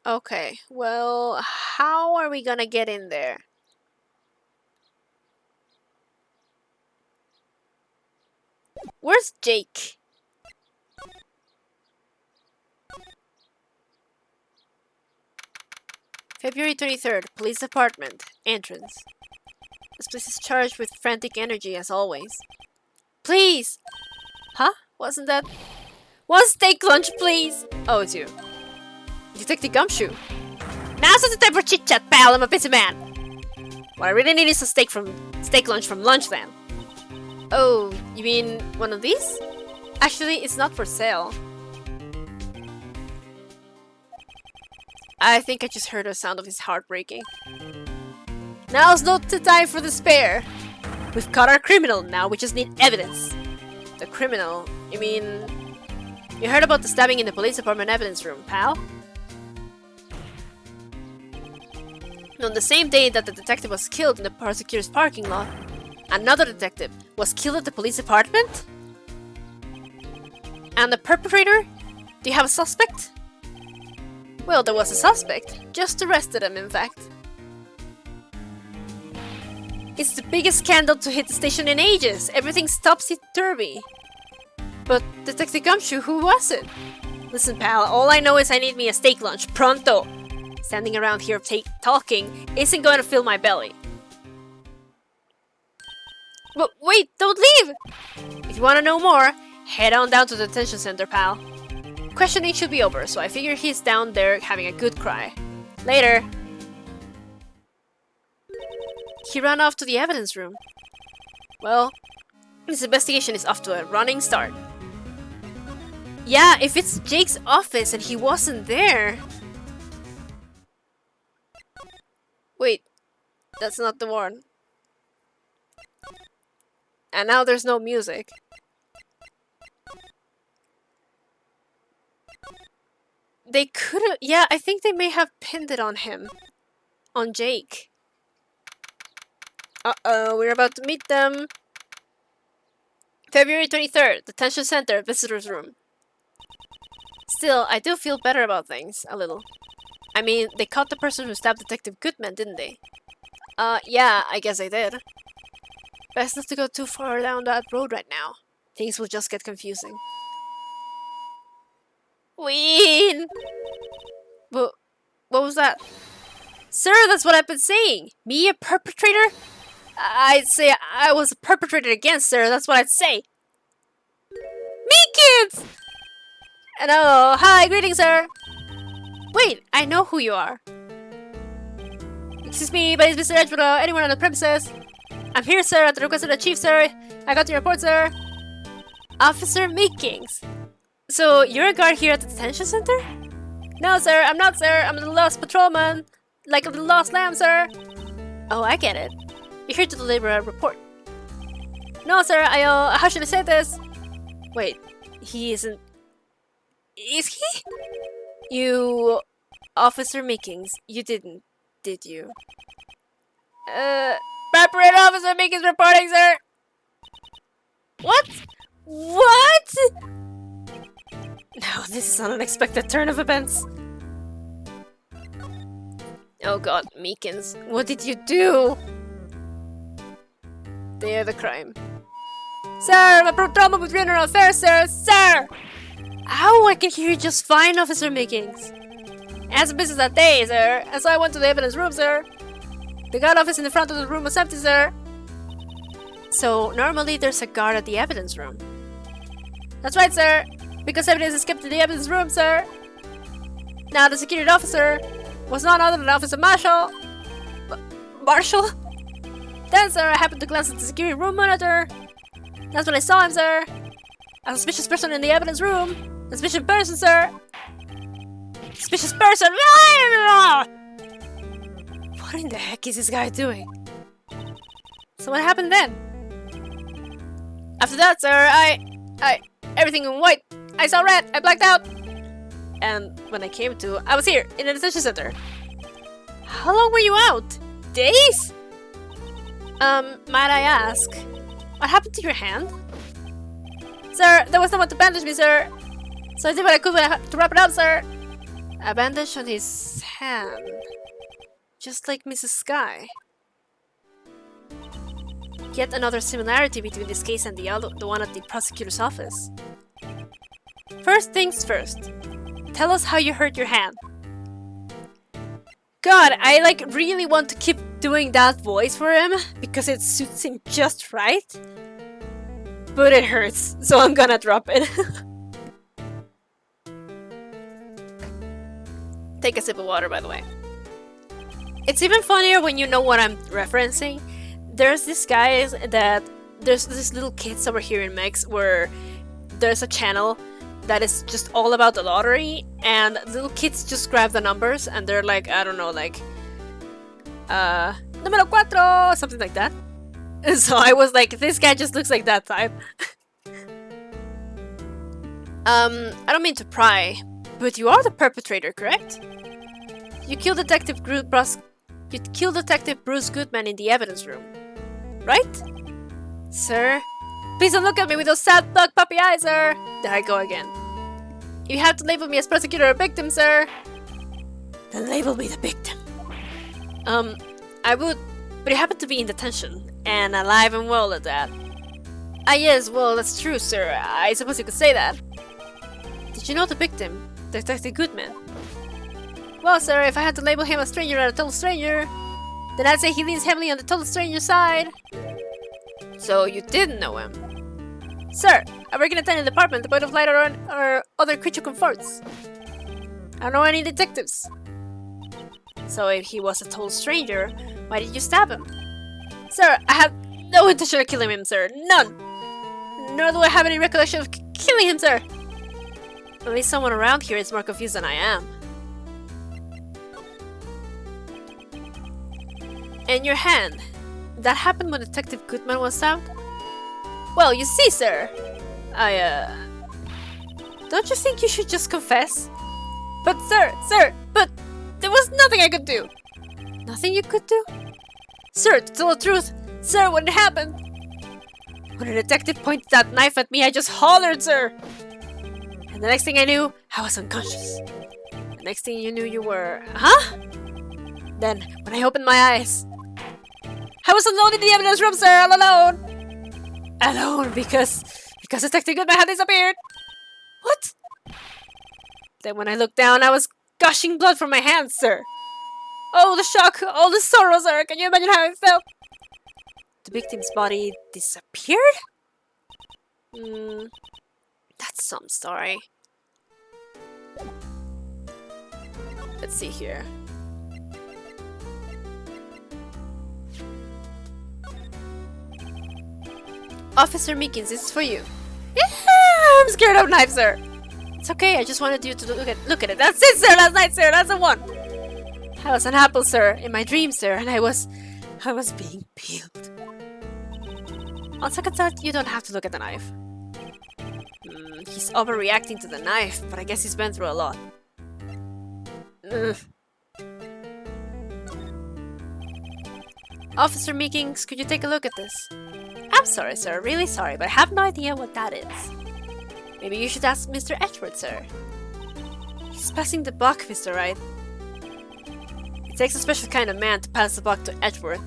Okay, well, how are we gonna get in there? Where's Jake? February 23rd, Police Department, entrance. This place is charged with frantic energy as always. Please! Huh? Wasn't that... One steak lunch, please! Oh, it's you. Detective Gumshoe. Now's not the time for chit-chat, pal. I'm a busy man. What I really need is a steak lunch from Lunchland. Oh, you mean one of these? Actually, it's not for sale. I think I just heard the sound of his heart breaking. Now's not the time for despair. We've caught our criminal, now we just need evidence. The criminal? You mean... You heard about the stabbing in the police department evidence room, pal? On the same day that the detective was killed in the prosecutor's parking lot, another detective was killed at the police department? And the perpetrator? Do you have a suspect? Well, there was a suspect. Just arrested him, in fact. It's the biggest scandal to hit the station in ages. Everything's topsy-turvy. But, Detective Gumshoe, who was it? Listen, pal, all I know is I need me a steak lunch, pronto. Standing around here talking isn't going to fill my belly. But wait, don't leave! If you want to know more, head on down to the detention center, pal. Questioning should be over, so I figure he's down there having a good cry. Later. He ran off to the evidence room. Well, this investigation is off to a running start. Yeah, if it's Jake's office and he wasn't there... Wait, that's not the one. And now there's no music. They could've... Yeah, I think they may have pinned it on him. On Jake. Uh-oh, we're about to meet them. February 23rd, Detention Center, Visitor's Room. Still, I do feel better about things, a little. I mean, they caught the person who stabbed Detective Goodman, didn't they? Yeah, I guess they did. Best not to go too far down that road right now. Things will just get confusing. Ween! What was that? Sir, that's what I've been saying! Me, a perpetrator? I'd say I was a perpetrator again, sir, that's what I'd say! Meekins! And oh, hi, greetings, sir! Wait, I know who you are. Excuse me, but is Mr. Edgeworth anyone on the premises? I'm here, sir, at the request of the chief, sir. I got your report, sir. Officer Meekins. So, you're a guard here at the detention center? No, sir, I'm not, sir. I'm the lost patrolman. Like a lost lamb, sir. Oh, I get it. You're here to deliver a report. No, sir, how should I say this? Wait, he isn't... Is he? You... Officer Meekins, you didn't, did you? Preparate Officer Meekins reporting, sir! What? What? No, this is an unexpected turn of events. Oh god, Meekins, what did you do? They are the crime. Sir, my patrolman was running on fair, sir! Sir! Ow, I can hear you just fine, Officer Meekins. I had some business that day, sir, and so I went to the evidence room, sir. The guard office in the front of the room was empty, sir. So, normally there's a guard at the evidence room. That's right, sir. Because evidence is kept in the evidence room, sir. Now, the security officer was none other than Officer Marshall. Marshall? Then, sir, I happened to glance at the security room monitor. That's when I saw him, sir. A suspicious person in the evidence room. Suspicious person, sir. Suspicious person! What in the heck is this guy doing? So what happened then? After that, sir, everything in white. I saw red. I blacked out. And when I came to, I was here, in the detention center. How long were you out? Days? Might I ask, what happened to your hand? Sir, there was no one to bandage me, sir. So I did what I could to wrap it up, sir. A bandage on his hand. Just like Mrs. Sky. Yet another similarity between this case and the one at the prosecutor's office. First things first. Tell us how you hurt your hand. God, I really want to keep doing that voice for him because it suits him just right. But it hurts, so I'm gonna drop it. Take a sip of water, by the way. It's even funnier when you know what I'm referencing. There's this guys that... There's this little kids over here in Mex where there's a channel that is just all about the lottery, and little kids just grab the numbers and they're like, I don't know, like... Número 4! Something like that. So I was like, this guy just looks like that type. I don't mean to pry, but you are the perpetrator, correct? You killed Detective Bruce Goodman in the evidence room, right? Sir? Please don't look at me with those sad thug puppy eyes, sir! There I go again. You have to label me as prosecutor or victim, sir. Then label me the victim. I would, but you happen to be in detention, and alive and well at that. Ah yes, well that's true, sir. I suppose you could say that. Did you know the victim, Detective Goodman? Well, sir, if I had to label him a stranger or a total stranger, then I'd say he leans heavily on the total stranger side. So you didn't know him? Sir, I work in a tenant department, the point of light or other creature comforts. I don't know any detectives. So if he was a total stranger, why did you stab him? Sir, I have no intention of killing him, sir. None! Nor do I have any recollection of killing him, sir. At least someone around here is more confused than I am. And your hand, that happened when Detective Goodman was stabbed? Well, you see, sir, don't you think you should just confess? But sir, but there was nothing I could do. Nothing you could do? Sir, to tell the truth, sir, when it happened, when the detective pointed that knife at me, I just hollered, sir. And the next thing I knew, I was unconscious. And Next thing you knew, you were... Huh? Then, when I opened my eyes, I was alone in the evidence room, sir, all alone! Alone because Detective Goodman had disappeared! What? Then when I looked down, I was gushing blood from my hands, sir! Oh, the shock! Oh, the sorrow, sir! Can you imagine how I felt? The victim's body disappeared? That's some story. Let's see here. Officer Meekins, this is for you. Yeah, I'm scared of knives, sir. It's okay, I just wanted you to look at it. That's it, sir, last night, sir, that's the one. I was an apple, sir, in my dream, sir, and I was being peeled. On second thought, you don't have to look at the knife. He's overreacting to the knife, but I guess he's been through a lot. Officer Meekins, could you take a look at this? I'm sorry, sir, really sorry, but I have no idea what that is. Maybe you should ask Mr. Edgeworth, sir. He's passing the buck, Mr. Wright. It takes a special kind of man to pass the buck to Edgeworth.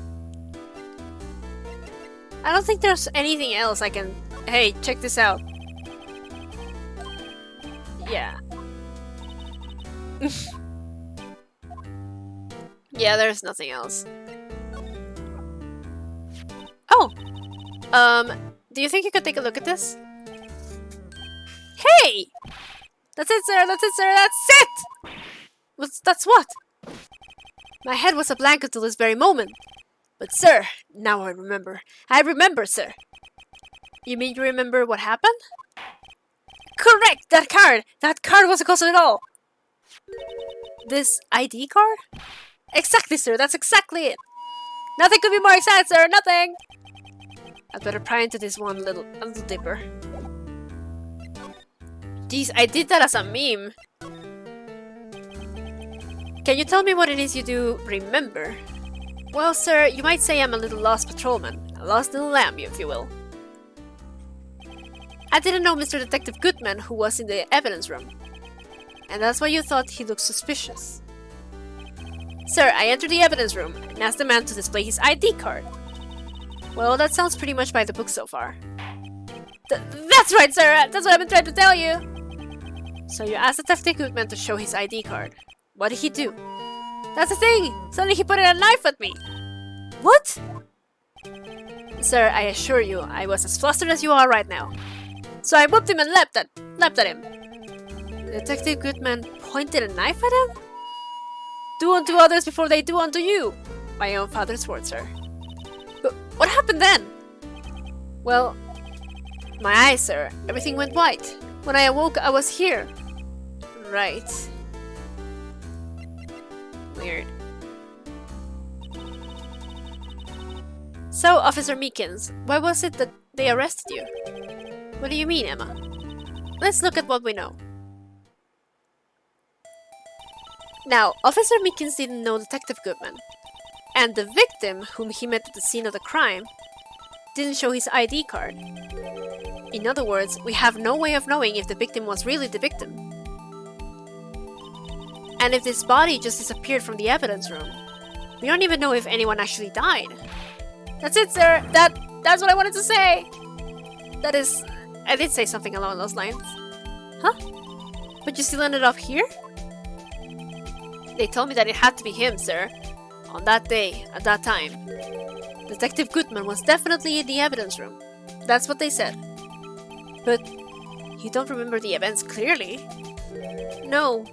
I don't think there's anything else I can... Hey, check this out. Yeah. Yeah, there's nothing else. Oh! Do you think you could take a look at this? Hey! That's it, sir! That's it, sir! That's it! That's what? My head was a blank until this very moment. But, sir, now I remember. I remember, sir. You mean you remember what happened? Correct! That card! That card was the cause of it all! This ID card? Exactly, sir. That's exactly it. Nothing could be more exact, sir. Nothing! I'd better pry into this one a little deeper. Geez, I did that as a meme. Can you tell me what it is you do remember? Well, sir, you might say I'm a little lost patrolman. A lost little lamb, if you will. I didn't know Mr. Detective Goodman, who was in the evidence room. And that's why you thought he looked suspicious. Sir, I entered the evidence room and asked the man to display his ID card. Well, that sounds pretty much by the book so far. That's right, sir! That's what I've been trying to tell you! So you asked Detective Goodman to show his ID card. What did he do? That's the thing! Suddenly he pointed a knife at me! What? Sir, I assure you, I was as flustered as you are right now. So I whooped him and leapt at him. Detective Goodman pointed a knife at him? Do unto others before they do unto you! My own father's words, sir. But what happened then? Well, my eyes, sir. Everything went white. When I awoke, I was here. Right. Weird. So, Officer Meekins, why was it that they arrested you? What do you mean, Emma? Let's look at what we know. Now, Officer Meekins didn't know Detective Goodman. And the victim, whom he met at the scene of the crime, didn't show his ID card. In other words, we have no way of knowing if the victim was really the victim. And if this body just disappeared from the evidence room, we don't even know if anyone actually died. That's it, sir! That's what I wanted to say! That is... I did say something along those lines. Huh? But you still ended up here? They told me that it had to be him, sir. On that day, at that time. Detective Goodman was definitely in the evidence room. That's what they said. But you don't remember the events clearly? No,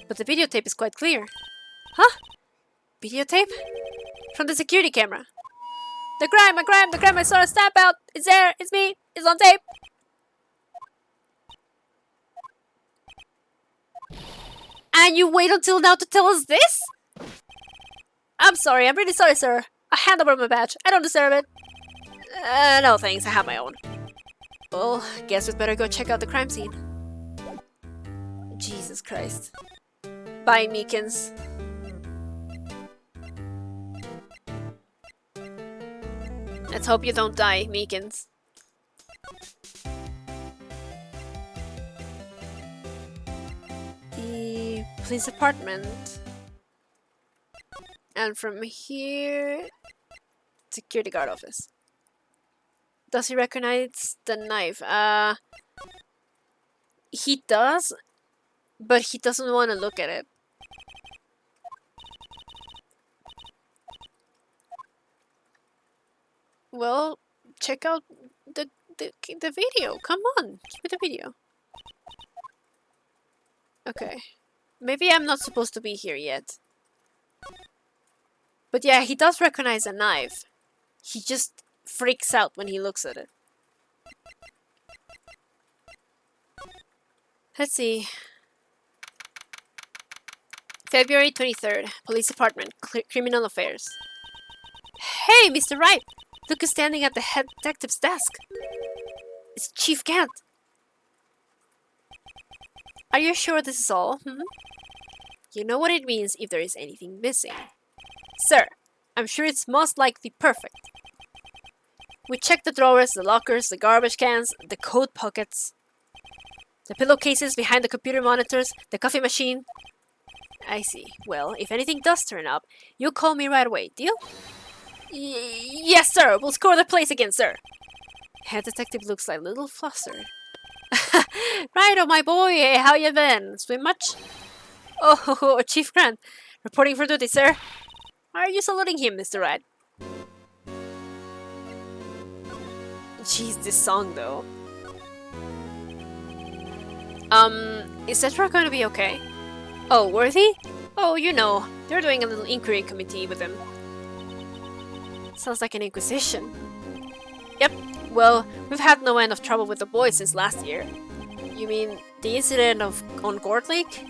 but the videotape is quite clear. Huh? Videotape? From the security camera. The crime, I saw a stamp out! It's there, it's me, it's on tape! And you wait until now to tell us this? I'm sorry, I'm really sorry, sir. I'll hand over my badge. I don't deserve it. No thanks, I have my own. Well, guess we'd better go check out the crime scene. Jesus Christ. Bye, Meekins. Let's hope you don't die, Meekins. the police department. And from here, security guard office. Does he recognize the knife? He does, but he doesn't want to look at it. Well, check out the video. Come on, give me the video. Okay. Maybe I'm not supposed to be here yet. But yeah, he does recognize a knife. He just freaks out when he looks at it. Let's see. February 23rd, Police Department, Criminal Affairs. Hey, Mr. Wright! Look who's standing at the head detective's desk. It's Chief Gant. Are you sure this is all? You know what it means if there is anything missing. Sir, I'm sure it's most likely perfect. We checked the drawers, the lockers, the garbage cans, the coat pockets, the pillowcases behind the computer monitors, the coffee machine. I see. Well, if anything does turn up, you call me right away, deal? Yes, sir. We'll score the place again, sir. Head detective looks like a little flustered. Right, oh my boy, how you been? Swim much? Oh, Chief Grant. Reporting for duty, sir. Are you saluting him, Mr. Wright? Jeez, this song, though. Is Edgeworth going to be okay? Oh, Worthy? Oh, you know, they're doing a little inquiry committee with him. Sounds like an inquisition. Yep, well, we've had no end of trouble with the boys since last year. You mean the incident on Gort Lake?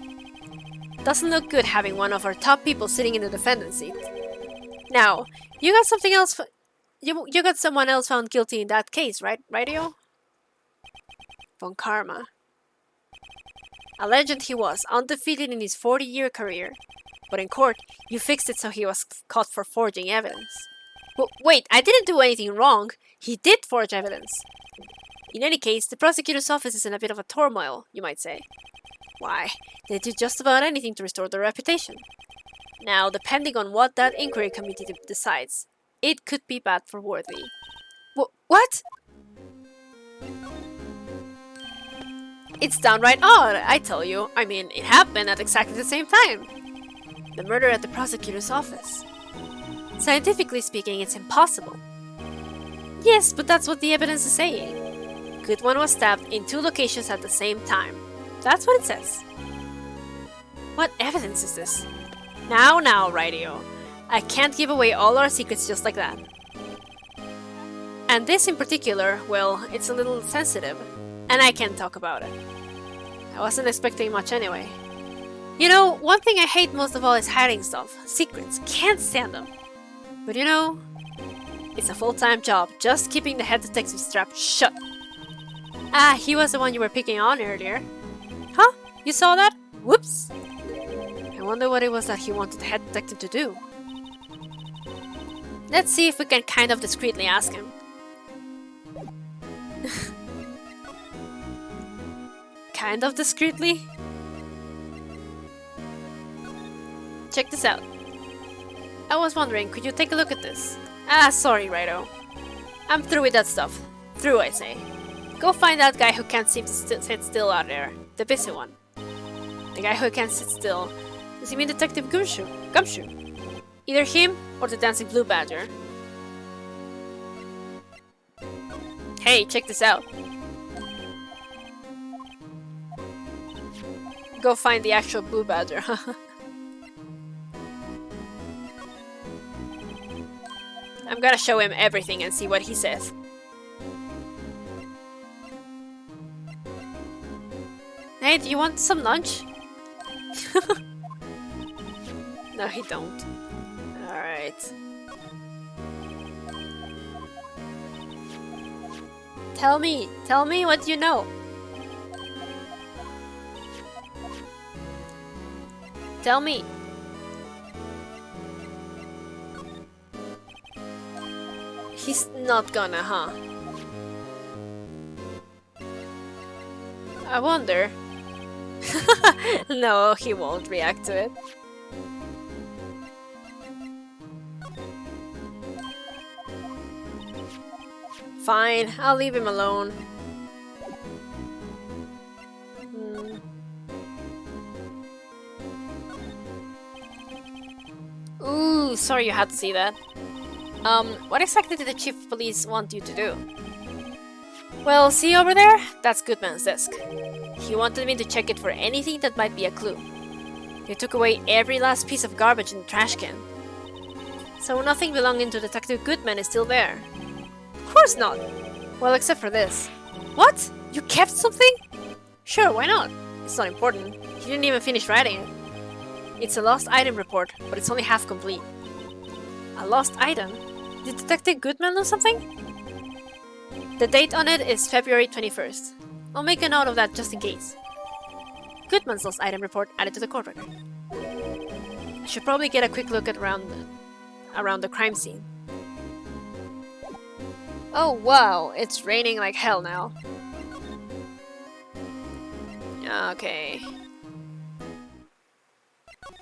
Doesn't look good having one of our top people sitting in the defendant seat. Now, you got something else. You got someone else found guilty in that case, right, Radio? Von Karma. A legend he was, undefeated in his 40-year career. But in court, you fixed it so he was caught for forging evidence. Wait, I didn't do anything wrong. He did forge evidence. In any case, the prosecutor's office is in a bit of a turmoil, you might say. Why, they do just about anything to restore their reputation. Now, depending on what that inquiry committee decides, it could be bad for Worthy. What? It's downright odd, I tell you. I mean, it happened at exactly the same time. The murder at the prosecutor's office. Scientifically speaking, it's impossible. Yes, but that's what the evidence is saying. Goodwin was stabbed in 2 locations at the same time. That's what it says. What evidence is this? Now, Radio. I can't give away all our secrets just like that. And this in particular, well, it's a little sensitive, and I can't talk about it. I wasn't expecting much anyway. You know, one thing I hate most of all is hiding stuff. Secrets. Can't stand them. But you know, it's a full-time job, just keeping the head detective strapped shut. Ah, he was the one you were picking on earlier. Huh? You saw that? Whoops! I wonder what it was that he wanted the head detective to do. Let's see if we can kind of discreetly ask him. Kind of discreetly? Check this out. I was wondering, could you take a look at this? Ah, sorry, Righto. I'm through with that stuff. Through, I say. Go find that guy who can't seem to sit still out there. The busy one. The guy who can't sit still. Does he mean Detective Gumshoe? Either him or the dancing blue badger. Hey, check this out. Go find the actual blue badger. I'm gonna show him everything and see what he says. Hey, do you want some lunch? No, he don't. Alright. Tell me what you know. Tell me. He's not gonna, huh? I wonder. No, he won't react to it. Fine, I'll leave him alone. Hmm. Ooh, sorry you had to see that. What exactly did the chief of police want you to do? Well, see over there? That's Goodman's desk. He wanted me to check it for anything that might be a clue. They took away every last piece of garbage in the trash can. So nothing belonging to Detective Goodman is still there. Of course not! Well, except for this. What? You kept something? Sure, why not? It's not important. You didn't even finish writing it. It's a lost item report, but it's only half complete. A lost item? Did Detective Goodman lose something? The date on it is February 21st. I'll make a note of that just in case. Goodman's lost item report added to the court record. I should probably get a quick look at around the crime scene. Oh wow, it's raining like hell now. Okay.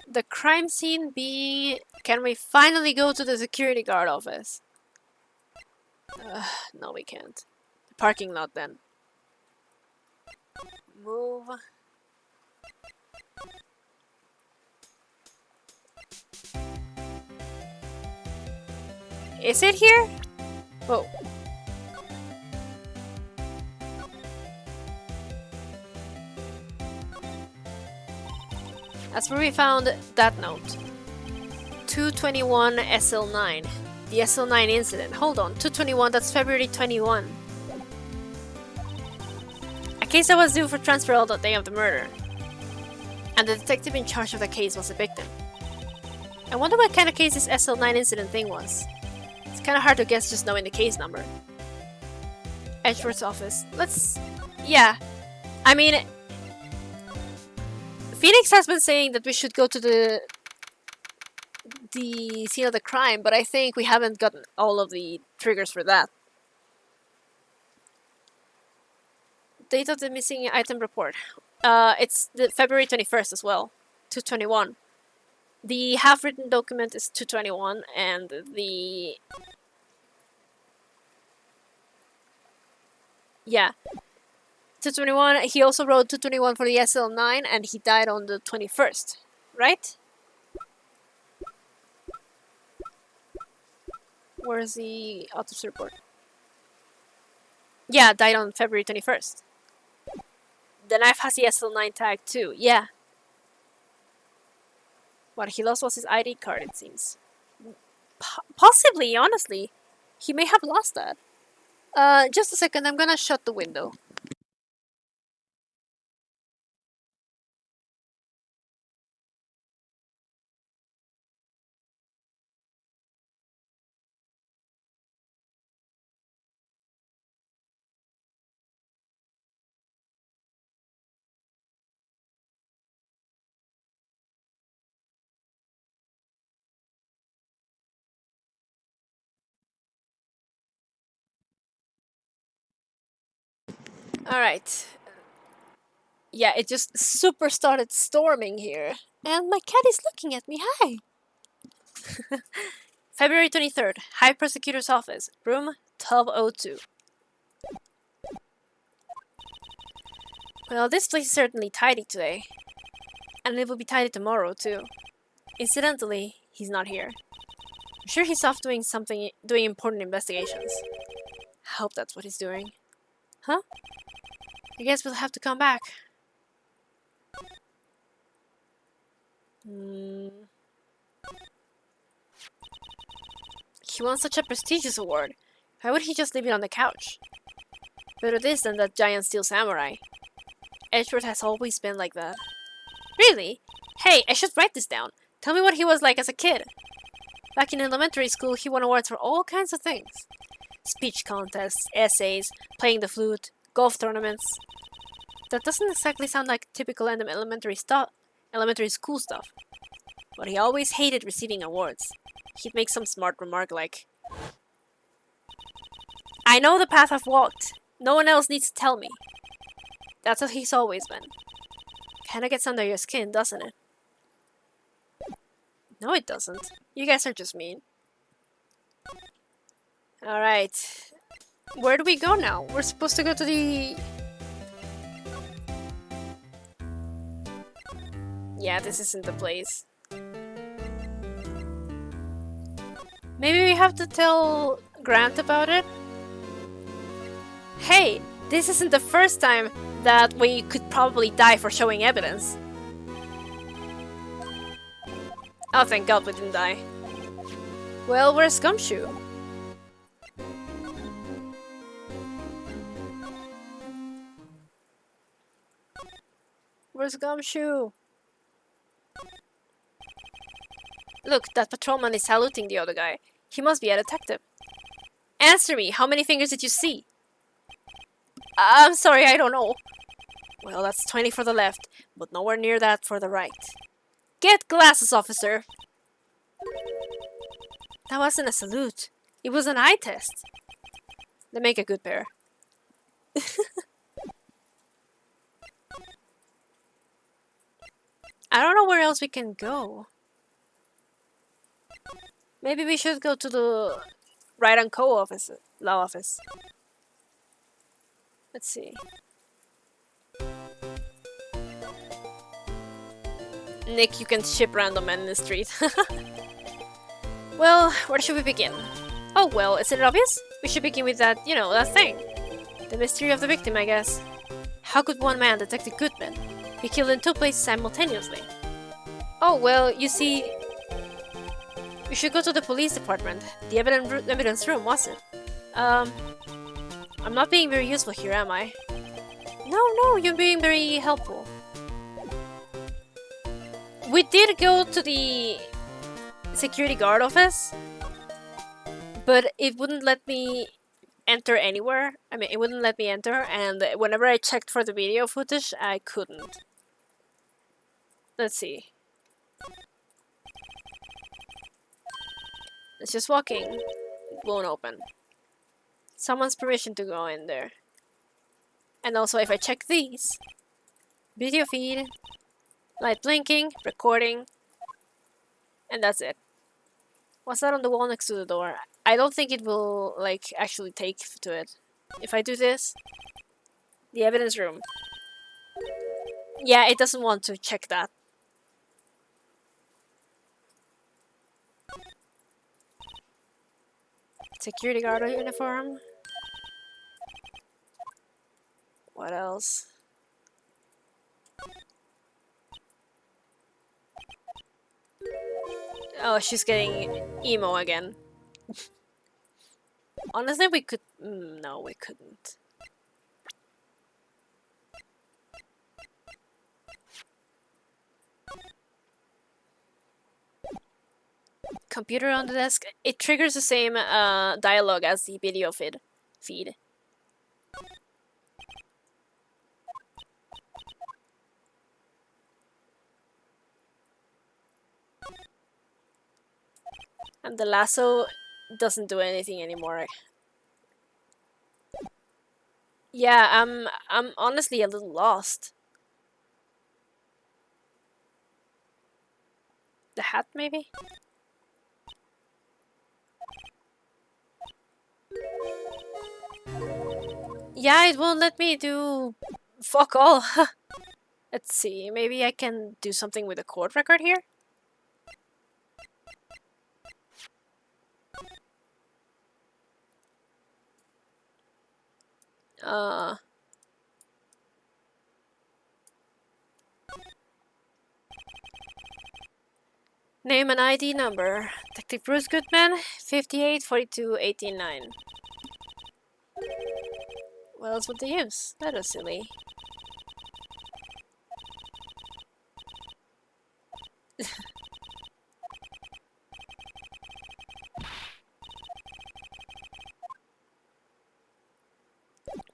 The crime scene being... Can we finally go to the security guard office? No, we can't. The parking lot then. Move. Is it here? Whoa. That's where we found that note. 221 SL9. The SL9 incident. Hold on, 221, that's February 21. A case that was due for transfer on the day of the murder. And the detective in charge of the case was a victim. I wonder what kind of case this SL9 incident thing was. It's kinda hard to guess just knowing the case number. Edgeworth's office. Yeah. I mean... Phoenix has been saying that we should go to the scene of the crime, but I think we haven't gotten all of the triggers for that. Date of the missing item report. It's the February 21st as well. 221. The half-written document is 221, and the... Yeah. 221, he also wrote 221 for the SL9, and he died on the 21st. Right? Where's the autopsy report? Yeah, died on February 21st. The knife has the SL9 tag too, yeah. What he lost was his ID card, it seems. Possibly, honestly. He may have lost that. Just a second, I'm gonna shut the window. Alright. Yeah, it just super started storming here. And my cat is looking at me, hi! February 23rd, High Prosecutor's Office, room 1202. Well, this place is certainly tidy today. And it will be tidy tomorrow, too. Incidentally, he's not here. I'm sure he's off doing important investigations. I hope that's what he's doing. Huh? I guess we'll have to come back. He won such a prestigious award. Why would he just leave it on the couch? Better this than that giant steel samurai. Edgeworth has always been like that. Really? Hey, I should write this down. Tell me what he was like as a kid. Back in elementary school, he won awards for all kinds of things. Speech contests, essays, playing the flute, golf tournaments. That doesn't exactly sound like typical elementary school stuff. But he always hated receiving awards. He'd make some smart remark like, I know the path I've walked. No one else needs to tell me. That's how he's always been. Kinda gets under your skin, doesn't it? No, it doesn't. You guys are just mean. Alright. Where do we go now? We're supposed to go to the... Yeah, this isn't the place. Maybe we have to tell Grant about it? Hey, this isn't the first time that we could probably die for showing evidence. Oh, thank God we didn't die. Well, where's Gumshoe? Where's Gumshoe? Look, that patrolman is saluting the other guy. He must be a detective. Answer me, how many fingers did you see? I'm sorry, I don't know. Well, that's 20 for the left, but nowhere near that for the right. Get glasses, officer! That wasn't a salute. It was an eye test. They make a good pair. I don't know where else we can go. Maybe we should go to the Wright and Co. office, law office. Let's see. Nick, you can ship random men in the street. Well, where should we begin? Oh well, isn't it obvious? We should begin with that, you know, that thing. The mystery of the victim, I guess. How could one man, Detective Goodman, be killed in two places simultaneously? Oh well, you see... We should go to the police department. The evidence room, was it? I'm not being very useful here, am I? No, you're being very helpful. We did go to the security guard office, but it wouldn't let me enter anywhere. I mean, it wouldn't let me enter, and whenever I checked for the video footage, I couldn't. Let's see. It's just walking. It won't open. Someone's permission to go in there. And also, if I check these, video feed, light blinking, recording, and that's it. What's that on the wall next to the door? I don't think it will, like, actually take to it. If I do this, the evidence room. Yeah, it doesn't want to check that. Security guard uniform. What else? Oh, she's getting emo again. Honestly, we could... no, we couldn't. Computer on the desk. It triggers the same dialogue as the video feed. And the lasso doesn't do anything anymore. Yeah, I'm honestly a little lost. The hat, maybe? Yeah, it won't let me do fuck all. Let's see, maybe I can do something with the court record here? Name and ID number. Detective Bruce Goodman, 584289. What else would they use? That is silly.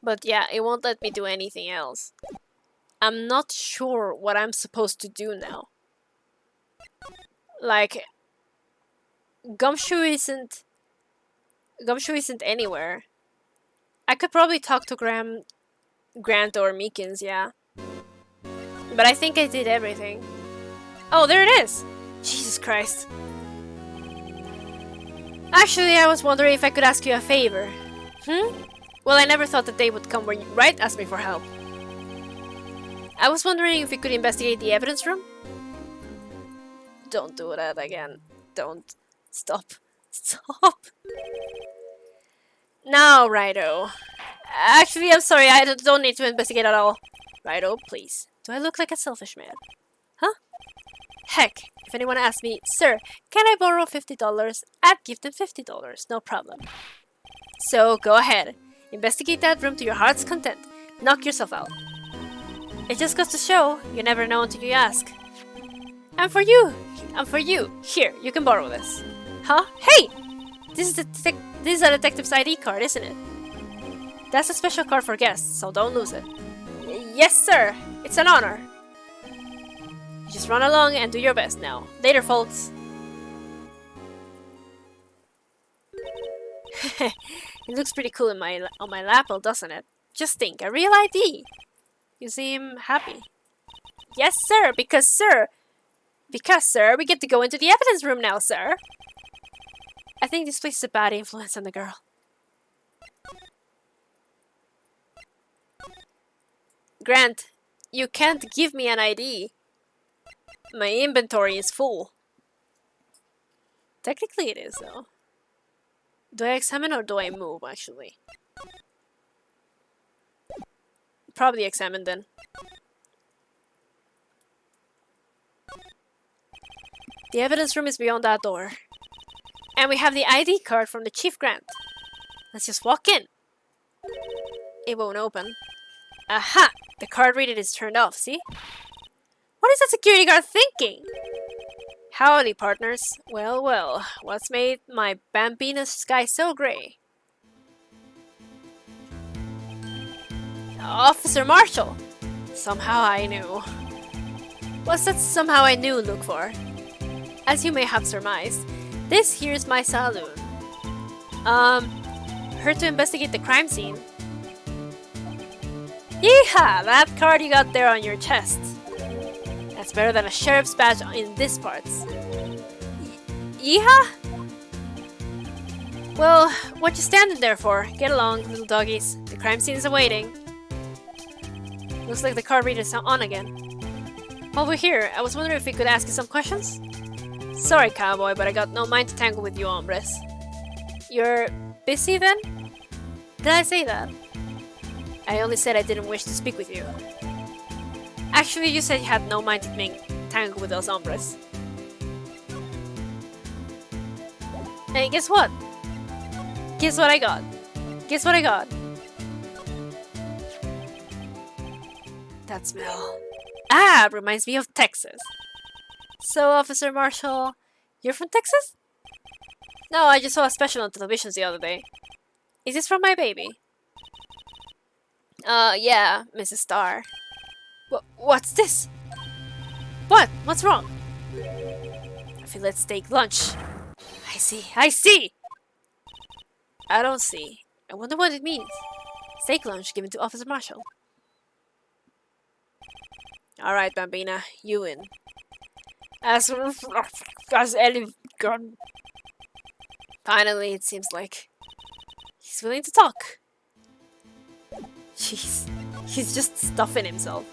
But yeah, it won't let me do anything else. I'm not sure what I'm supposed to do now. Like, Gumshoe isn't anywhere. I could probably talk to Grant or Meekins, yeah. but I think I did everything. Oh, there it is! Jesus Christ. Actually, I was wondering if I could ask you a favor. Well, I never thought the day would come when Wright asked me for help. I was wondering if we could investigate the evidence room? Don't do that again. Don't. Stop. Stop. Now, Righto. Actually, I'm sorry, I don't need to investigate at all. Righto, please. Do I look like a selfish man? Huh? Heck, if anyone asks me, Sir, can I borrow $50? I'd give them $50, no problem. So, go ahead. Investigate that room to your heart's content. Knock yourself out. It just goes to show, you never know until you ask. And for you! Here, you can borrow this. Huh? Hey! This is a detective's ID card, isn't it? That's a special card for guests, so don't lose it. Yes, sir! It's an honor! Just run along and do your best now. Later, folks. It looks pretty cool on my lapel, doesn't it? Just think, a real ID! You seem happy. Yes, sir, because, sir, we get to go into the evidence room now, sir. I think this place is a bad influence on the girl. Grant, you can't give me an ID. My inventory is full. Technically it is, though. Do I examine or do I move, actually? Probably examine, then. The evidence room is beyond that door. And we have the ID card from the Chief Grant. Let's just walk in. It won't open. Aha! The card reader is turned off, see? What is that security guard thinking? Howdy, partners. Well, well, what's made my Bambina sky so grey? Officer Marshall! Somehow I knew. What's that somehow I knew look for? As you may have surmised, this here's my saloon. Here to investigate the crime scene. Yeehaw! That card you got there on your chest. That's better than a sheriff's badge in this parts. Yeehaw? Well, what you standing there for? Get along, little doggies. The crime scene is awaiting. Looks like the card reader's on again. While we're here, I was wondering if we could ask you some questions? Sorry, cowboy, but I got no mind to tangle with you hombres. You're busy then? Did I say that? I only said I didn't wish to speak with you. Actually, you said you had no mind to tangle with those hombres. Hey, guess what? Guess what I got? Guess what I got? That smell. Ah, reminds me of Texas. So, Officer Marshall, you're from Texas? No, I just saw a special on television the other day. Is this from my baby? Yeah, Mrs. Starr. What's this? What? What's wrong? I feel let's take lunch. I see! I don't see. I wonder what it means. Steak lunch given to Officer Marshall. Alright, Bambina, you win. As Ellie gone. Finally, it seems like he's willing to talk. Jeez, he's just stuffing himself.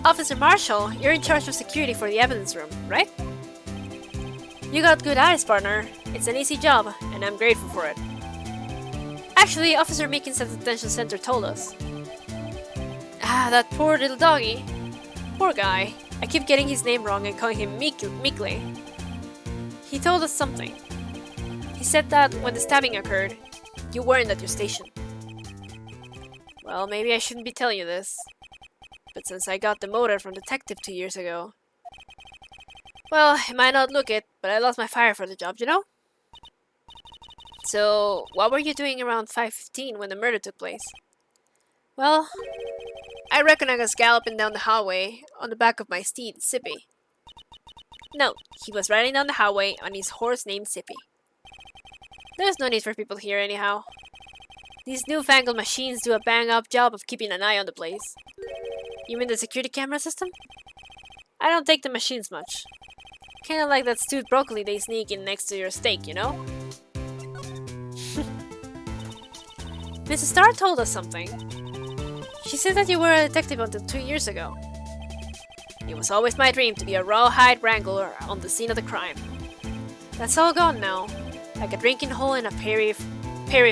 Officer Marshall, you're in charge of security for the evidence room, right? You got good eyes, partner. It's an easy job, and I'm grateful for it. Actually, Officer Meekins at the detention center told us. Ah, that poor little doggy. Poor guy. I keep getting his name wrong and calling him Meekly. He told us something. He said that when the stabbing occurred, you weren't at your station. Well, maybe I shouldn't be telling you this. But since I got demoted from detective 2 years ago... Well, it might not look it, but I lost my fire for the job, you know? So, what were you doing around 5:15 when the murder took place? Well, I reckon I was galloping down the hallway on the back of my steed, Sippy. No, he was riding down the hallway on his horse named Sippy. There's no need for people here anyhow. These newfangled machines do a bang-up job of keeping an eye on the place. You mean the security camera system? I don't take the machines much. Kinda like that stewed broccoli they sneak in next to your steak, you know? Mrs. Starr told us something. She said that you were a detective until 2 years ago. It was always my dream to be a rawhide wrangler on the scene of the crime. That's all gone now, like a drinking hole in a prairie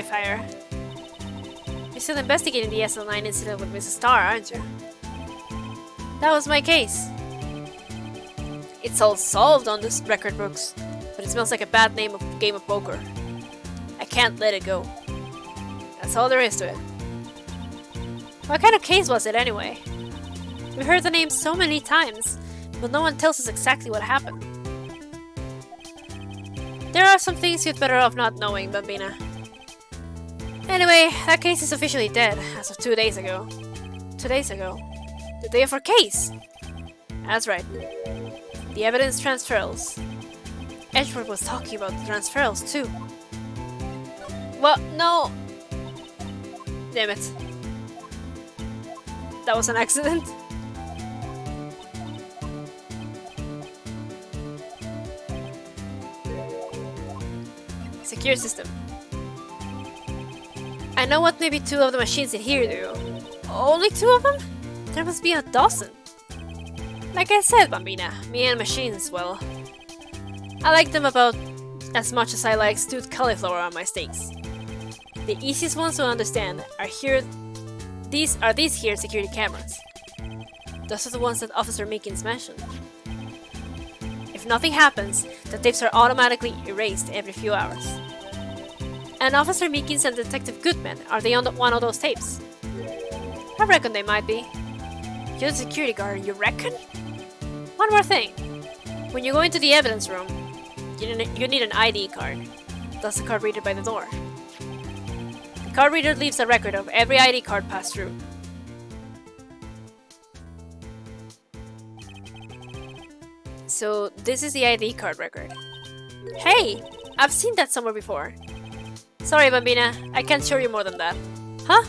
fire. You're still investigating the SL9 incident with Mrs. Starr, aren't you? That was my case. It's all solved on the record books, but it smells like a bad game of poker. I can't let it go. That's all there is to it. What kind of case was it anyway? We heard the name so many times, but no one tells us exactly what happened. There are some things you'd better off not knowing, Bambina. Anyway, that case is officially dead as of 2 days ago. 2 days ago? The day of our case! That's right. The evidence transfers. Edgeworth was talking about the transfers too. What? No! Damn it. That was an accident. Secure system. I know what maybe 2 of the machines in here do. Only 2 of them? There must be a dozen. Like I said, Bambina, me and machines, well, I like them about as much as I like stewed cauliflower on my steaks. The easiest ones to understand are these here security cameras. Those are the ones that Officer Meekins mentioned. If nothing happens, the tapes are automatically erased every few hours. And Officer Meekins and Detective Goodman, are they on one of those tapes? I reckon they might be. You're the security guard, you reckon? One more thing. When you go into the evidence room, you need an ID card. That's the card reader by the door. The card reader leaves a record of every ID card passed through. So this is the ID card record. Hey! I've seen that somewhere before. Sorry, Bambina, I can't show you more than that. Huh?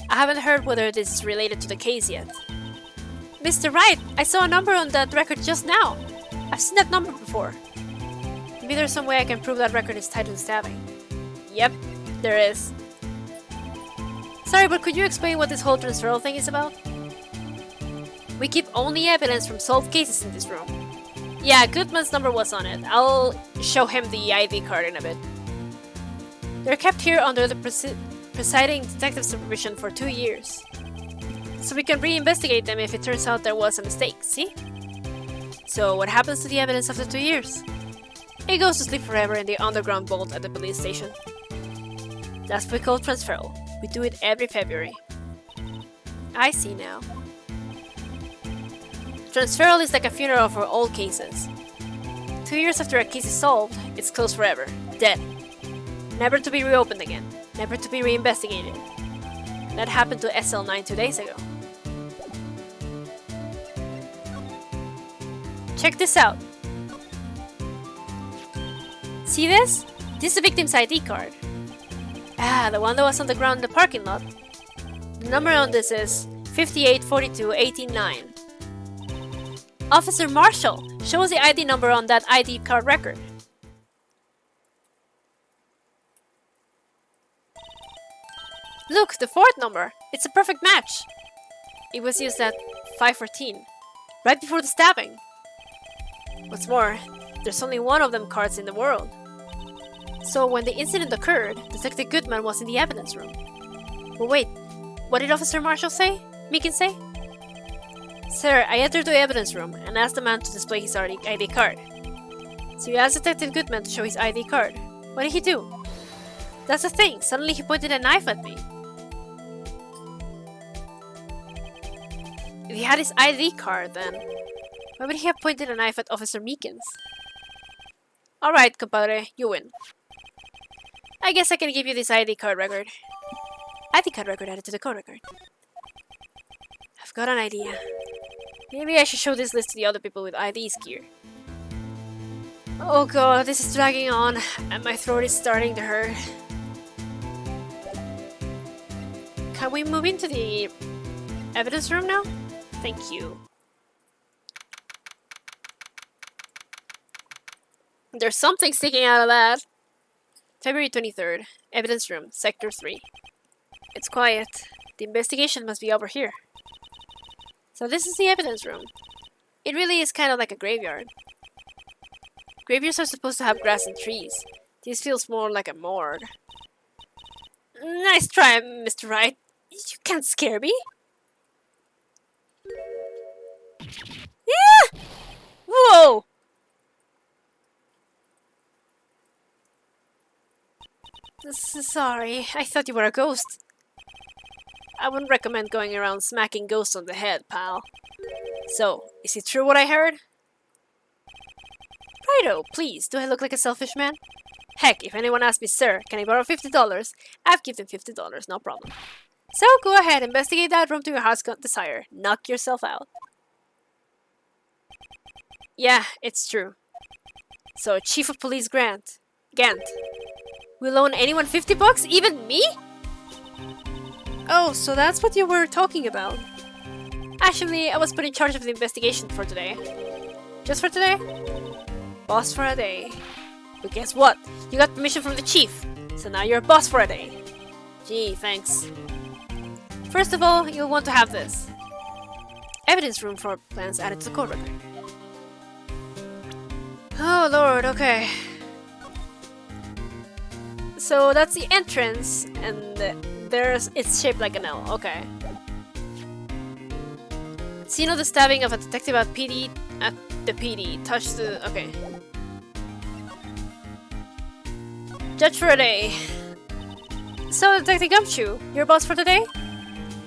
I haven't heard whether this is related to the case yet. Mr. Wright, I saw a number on that record just now. I've seen that number before. Maybe there's some way I can prove that record is tied to the stabbing. Yep, there is. Sorry, but could you explain what this whole transferal thing is about? We keep only evidence from solved cases in this room. Yeah, Goodman's number was on it. I'll show him the ID card in a bit. They're kept here under the presiding detective supervision for 2 years. So we can reinvestigate them if it turns out there was a mistake, see? So what happens to the evidence after 2 years? It goes to sleep forever in the underground vault at the police station. That's what we call transferal. We do it every February. I see now. Transferal is like a funeral for all cases. 2 years after a case is solved, it's closed forever. Dead. Never to be reopened again. Never to be reinvestigated. That happened to SL9 2 days ago. Check this out. See this? This is the victim's ID card. Ah, the one that was on the ground in the parking lot. The number on this is 5842189. Officer Marshall, show us the ID number on that ID card record. Look, the 4th number. It's a perfect match. It was used at 5:14, right before the stabbing. What's more, there's only one of them cards in the world. So when the incident occurred, Detective Goodman was in the evidence room. But wait, what did Officer Marshall say? Meekins say? Sir, I entered the evidence room and asked the man to display his ID card. So you asked Detective Goodman to show his ID card. What did he do? That's the thing, suddenly he pointed a knife at me. If he had his ID card, then why would he have pointed a knife at Officer Meekins? Alright, compadre, you win. I guess I can give you this ID card record. ID card record added to the code record. I've got an idea. Maybe I should show this list to the other people with IDs here. Oh god, this is dragging on, and my throat is starting to hurt. Can we move into the evidence room now? Thank you. There's something sticking out of that. February 23rd. Evidence room, Sector 3. It's quiet. The investigation must be over here. So this is the evidence room. It really is kind of like a graveyard. Graveyards are supposed to have grass and trees. This feels more like a morgue. Nice try, Mr. Wright. You can't scare me. Yeah! Whoa! Sorry, I thought you were a ghost. I wouldn't recommend going around smacking ghosts on the head, pal. So, is it true what I heard? Righto, please, do I look like a selfish man? Heck, if anyone asks me, sir, can I borrow $50? I've given them $50, no problem. So, go ahead, investigate that room to your heart's desire. Knock yourself out. Yeah, it's true. So, Chief of Police Gant. Will loan anyone $50? Even me? Oh, so that's what you were talking about. Actually, I was put in charge of the investigation for today. Just for today? Boss for a day. But guess what? You got permission from the chief. So now you're a boss for a day. Gee, thanks. First of all, you'll want to have this. Evidence room floor plans added to the court record. Oh lord, okay. So that's the entrance, and it's shaped like an L. Okay. Scene of the stabbing of a detective at the PD. Touch the... okay. Judge for a day. So, Detective Gumshoe, your boss for the day?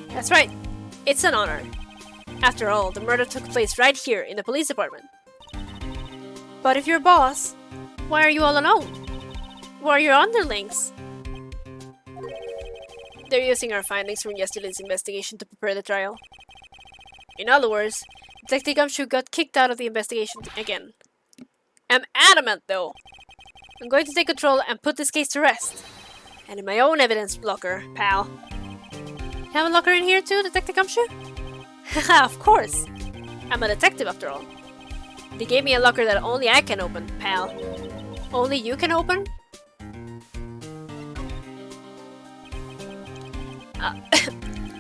That's right. It's an honor. After all, the murder took place right here in the police department. But if you're boss, why are you all alone? Who are your underlings? They're using our findings from yesterday's investigation to prepare the trial. In other words, Detective Gumshoe got kicked out of the investigation again. I'm adamant, though. I'm going to take control and put this case to rest. And in my own evidence locker, pal. You have a locker in here too, Detective Gumshoe? Haha, of course. I'm a detective after all. They gave me a locker that only I can open, pal. Only you can open?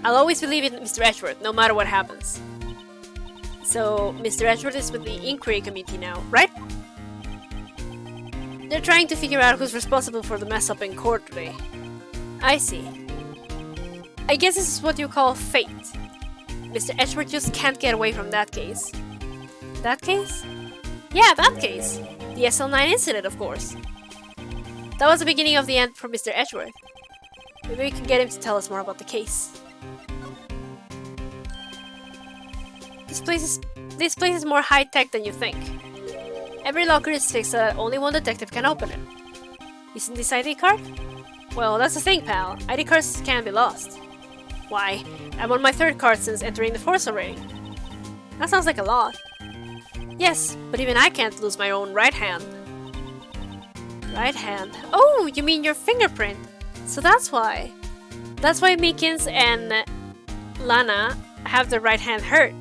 I'll always believe in Mr. Edgeworth, no matter what happens. So, Mr. Edgeworth is with the inquiry committee now, right? They're trying to figure out who's responsible for the mess up in court today. I see. I guess this is what you call fate. Mr. Edgeworth just can't get away from that case. That case? Yeah, that case! The SL9 incident, of course. That was the beginning of the end for Mr. Edgeworth. Maybe we can get him to tell us more about the case. This place is more high-tech than you think. Every locker is fixed so that only one detective can open it. Isn't this ID card? Well, that's the thing, pal. ID cards can be lost. Why, I'm on my third card since entering the force already. That sounds like a lot. Yes, but even I can't lose my own right hand. Right hand? Oh, you mean your fingerprint? So that's why. That's why Meekins and Lana have their right hand hurt.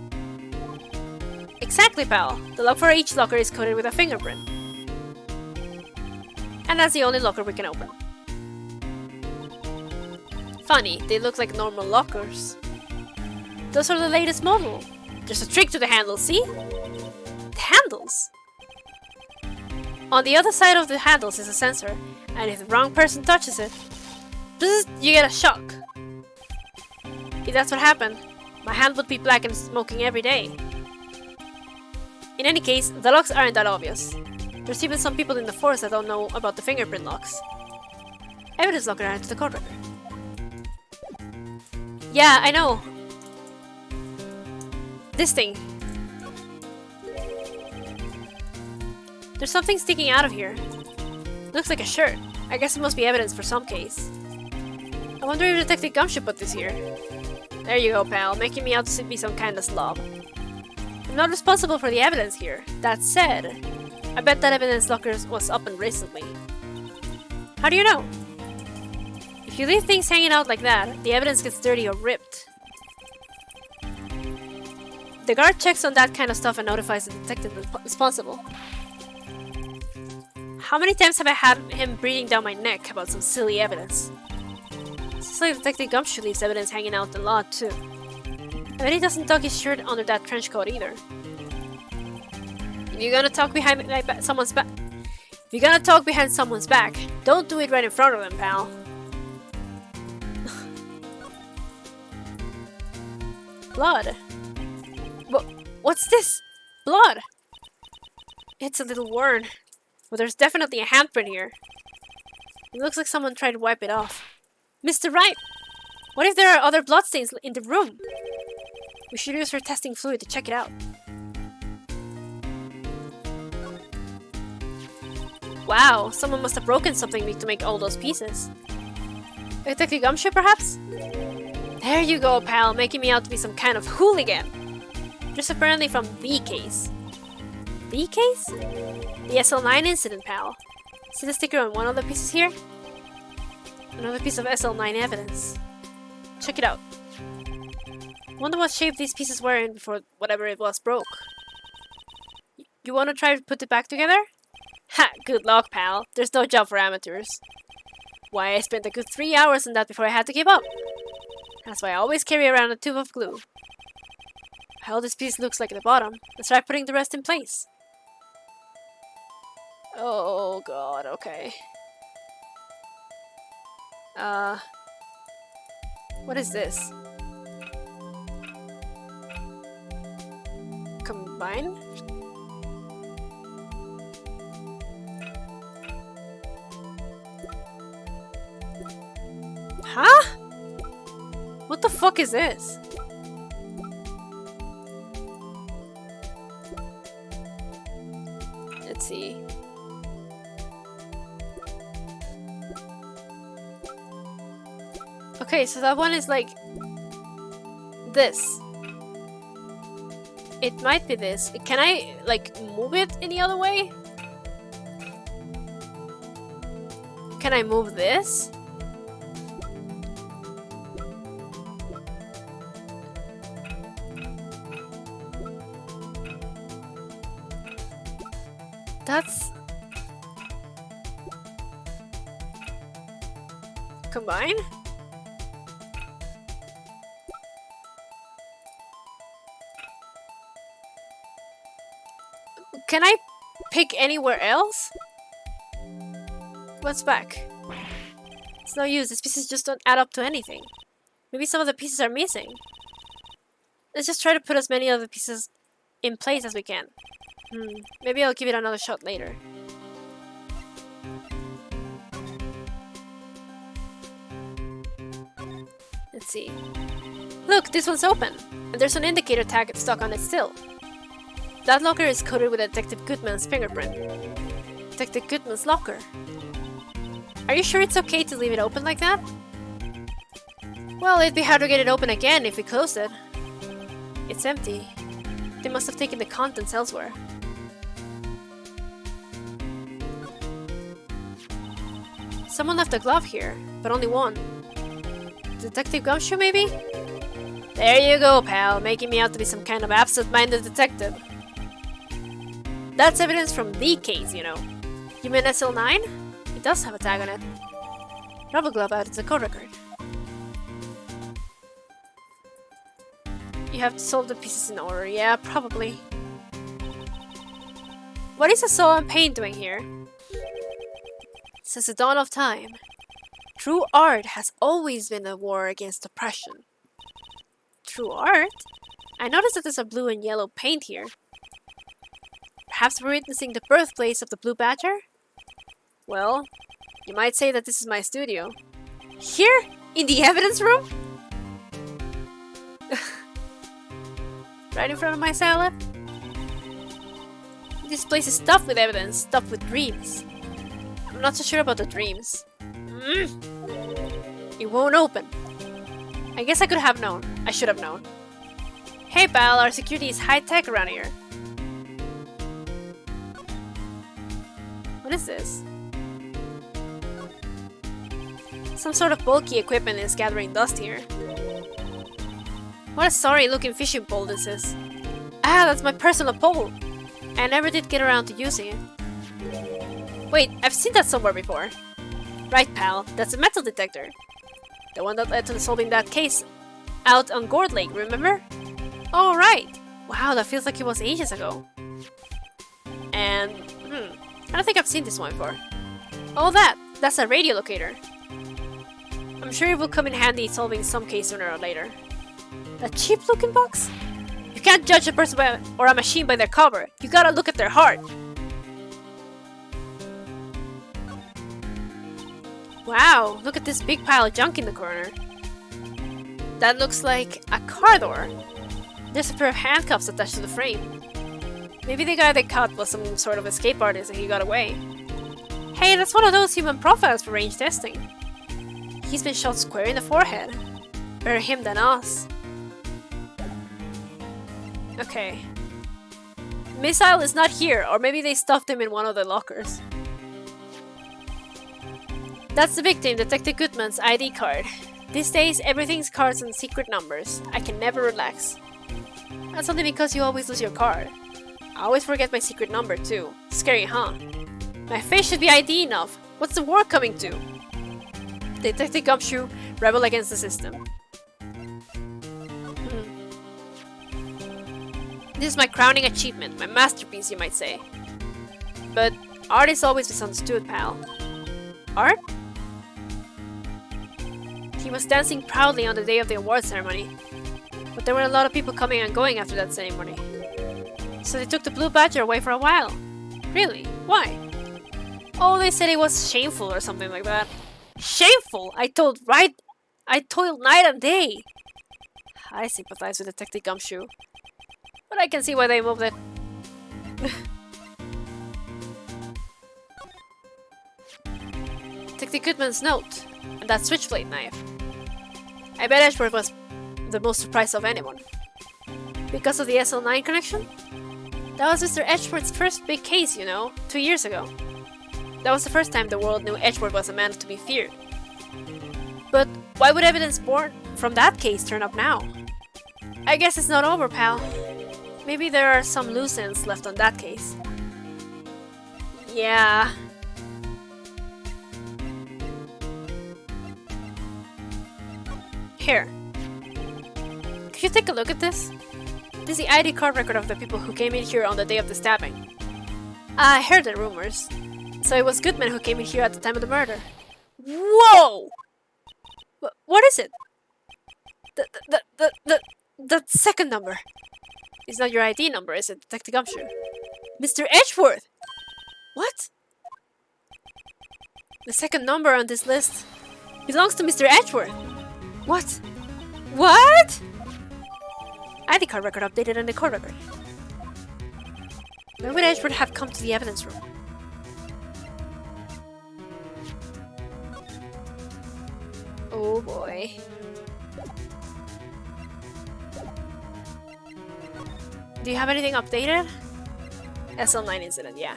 Exactly, pal. The lock for each locker is coated with a fingerprint. And that's the only locker we can open. Funny, they look like normal lockers. Those are the latest model. There's a trick to the handles, see? The handles? On the other side of the handles is a sensor, and if the wrong person touches it, bzz, you get a shock. If that's what happened, my hand would be black and smoking every day. In any case, the locks aren't that obvious. There's even some people in the force that don't know about the fingerprint locks. Evidence locker added to the court record. Yeah, I know. This thing. There's something sticking out of here. Looks like a shirt. I guess it must be evidence for some case. I wonder if Detective Gumshoe put this here. There you go, pal, making me out to be some kind of slob. I'm not responsible for the evidence here. That said, I bet that evidence locker was opened recently. How do you know? If you leave things hanging out like that, the evidence gets dirty or ripped. The guard checks on that kind of stuff and notifies the detective responsible. How many times have I had him breathing down my neck about some silly evidence? Seems like Detective Gumshoe leaves evidence hanging out a lot too. I bet he doesn't tuck his shirt under that trench coat either. If you're gonna talk behind someone's back, don't do it right in front of them, pal. Blood. What's this? Blood. It's a little worn, but there's definitely a handprint here. It looks like someone tried to wipe it off. Mr. Wright, what if there are other bloodstains in the room? We should use her testing fluid to check it out. Wow, someone must have broken something to make all those pieces. Detective Gumshoe, perhaps? There you go, pal, making me out to be some kind of hooligan. Just apparently from the case. The case? The SL9 incident, pal. See the sticker on one of the pieces here? Another piece of SL9 evidence. Check it out. Wonder what shape these pieces were in before whatever it was broke. You wanna try to put it back together? Ha! Good luck, pal. There's no job for amateurs. Why, I spent a good 3 hours on that before I had to give up. That's why I always carry around a tube of glue. How this piece looks like at the bottom. Let's try putting the rest in place. Oh god, okay. What is this? Combine? Huh? What the fuck is this? Let's see. Okay, so that one is like this. It might be this. Can I like move it any other way? Can I move this? That's... Combine? Can I pick anywhere else? What's back? It's no use, these pieces just don't add up to anything. Maybe some of the pieces are missing. Let's just try to put as many of the pieces in place as we can. Maybe I'll give it another shot later. Let's see. Look, this one's open, and there's an indicator tag stuck on it still. That locker is coated with Detective Goodman's fingerprint. Detective Goodman's locker. Are you sure it's okay to leave it open like that? Well, it'd be hard to get it open again if we close it. It's empty. They must have taken the contents elsewhere. Someone left a glove here, but only one. Detective Gumshoe, maybe? There you go, pal, making me out to be some kind of absent-minded detective. That's evidence from the case, you know. You mean SL9? It does have a tag on it. Rubber glove out, it's a code record. You have to solve the pieces in order, yeah, probably. What is a saw and paint doing here? Since the dawn of time, true art has always been a war against oppression. True art? I noticed that there's a blue and yellow paint here. Perhaps we're witnessing the birthplace of the Blue Badger? Well, you might say that this is my studio. Here? In the evidence room? Right in front of my salad? This place is stuffed with evidence, stuffed with dreams. I'm not so sure about the dreams. It won't open. I guess I could have known. I should have known. Hey pal, our security is high-tech around here. What is this? Some sort of bulky equipment is gathering dust here. What a sorry looking fishing pole this is. Ah, that's my personal pole. I never did get around to using it. Wait, I've seen that somewhere before. Right, pal, that's a metal detector. The one that led to solving that case out on Gourd Lake, remember? Oh, right. Wow, that feels like it was ages ago. And, I don't think I've seen this one before. Oh, that's a radio locator. I'm sure it will come in handy solving some case sooner or later. That cheap-looking box? You can't judge a person or a machine by their cover. You gotta look at their heart. Wow, look at this big pile of junk in the corner. That looks like a car door. There's a pair of handcuffs attached to the frame. Maybe the guy they caught was some sort of escape artist and he got away. Hey, that's one of those human profiles for range testing. He's been shot square in the forehead. Better him than us. Okay. Missile is not here, or maybe they stuffed him in one of the lockers. That's the victim, Detective Goodman's ID card. These days, everything's cards and secret numbers. I can never relax. That's only because you always lose your card. I always forget my secret number too. Scary, huh? My face should be ID enough. What's the war coming to? Detective Gumshoe, rebel against the system. This is my crowning achievement, my masterpiece, you might say. But art is always misunderstood, pal. Art? He was dancing proudly on the day of the award ceremony. But there were a lot of people coming and going after that ceremony. So they took the Blue Badger away for a while. Really? Why? Oh, they said it was shameful or something like that. Shameful? I told Wright. I toiled night and day. I sympathize with Detective Gumshoe. But I can see why they moved it. Detective Goodman's note. And that switchblade knife. I bet Edgeworth was the most surprised of anyone. Because of the SL9 connection? That was Mr. Edgeworth's first big case, you know, 2 years ago. That was the first time the world knew Edgeworth was a man to be feared. But why would evidence born from that case turn up now? I guess it's not over, pal. Maybe there are some loose ends left on that case. Yeah. Here. Could you take a look at this? This is the ID card record of the people who came in here on the day of the stabbing. I heard the rumors. So it was Goodman who came in here at the time of the murder. Whoa! What is it? The second number. It's not your ID number, is it, Detective Gumshoe? Mr. Edgeworth! What? The second number on this list belongs to Mr. Edgeworth. What? What? ID card record updated on the court record. When would Edgeworth have come to the evidence room? Oh boy. Do you have anything updated? SL9 incident, yeah.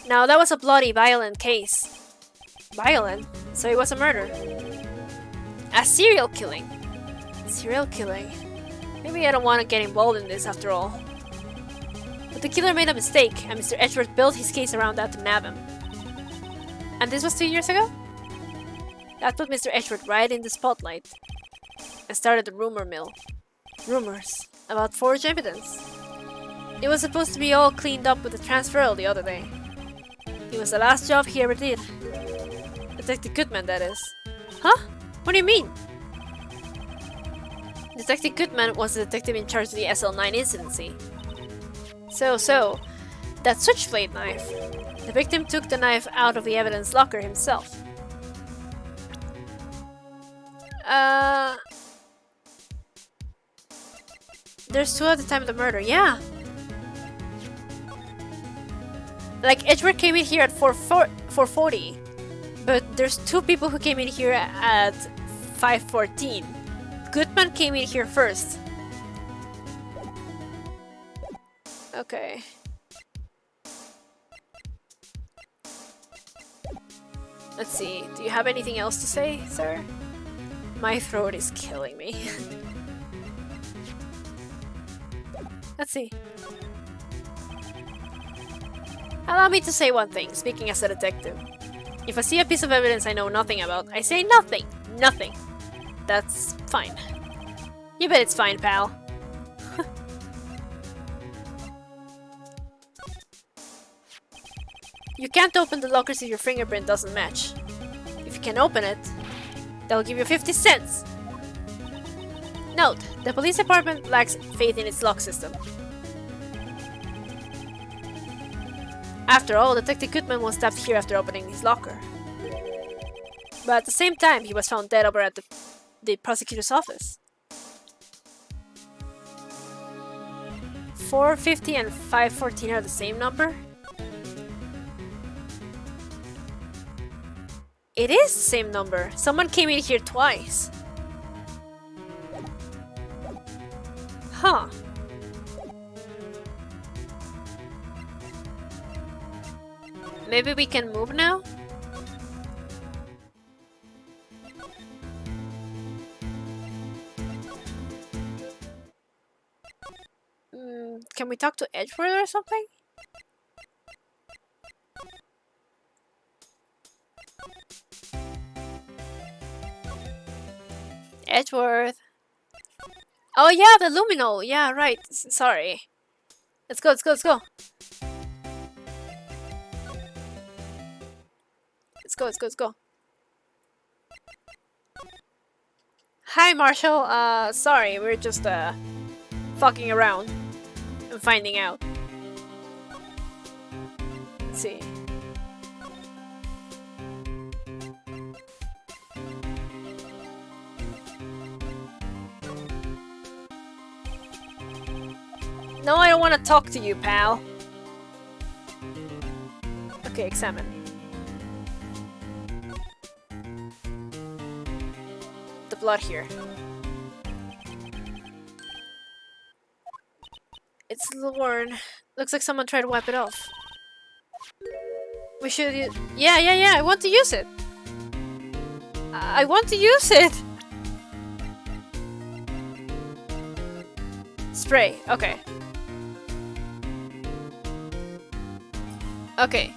Now that was a bloody, violent case. Violent? So it was a murder. A serial killing. Serial killing. Maybe I don't want to get involved in this after all. But the killer made a mistake, and Mr. Edgeworth built his case around that to nab him. And this was 2 years ago? That put Mr. Edgeworth right in the spotlight. And started the rumor mill. Rumors about forged evidence. It was supposed to be all cleaned up with the transferal the other day. It was the last job he ever did. Detective Goodman, that is. Huh? What do you mean? Detective Goodman was the detective in charge of the SL9 incidency. So, that switchblade knife. The victim took the knife out of the evidence locker himself. There's two at the time of the murder, yeah. Like, Edgeworth came in here at 4:40, but there's two people who came in here at 5:14. Goodman came in here first. Okay. Let's see, do you have anything else to say, sir? My throat is killing me. Let's see. Allow me to say one thing, speaking as a detective. If I see a piece of evidence I know nothing about, I say nothing. Nothing. That's fine. You bet it's fine, pal. You can't open the lockers if your fingerprint doesn't match. If you can open it, they'll give you 50 cents. Note, the police department lacks faith in its lock system. After all, Detective Goodman was stabbed here after opening his locker. But at the same time, he was found dead over at the prosecutor's office. 450 and 514 are the same number? It is the same number. Someone came in here twice. Huh. Maybe we can move now? Can we talk to Edgeworth or something? Edgeworth. Oh yeah, the Luminol. Yeah, right. Sorry. Let's go, let's go, let's go. Let's go, let's go, let's go. Hi, Marshall. Sorry, we're just, fucking around and finding out. Let's see. No, I don't want to talk to you, pal. Okay, examine. The blood here. It's a little worn. Looks like someone tried to wipe it off. We should use... Yeah, I want to use it. I want to use it. Spray, okay. Okay.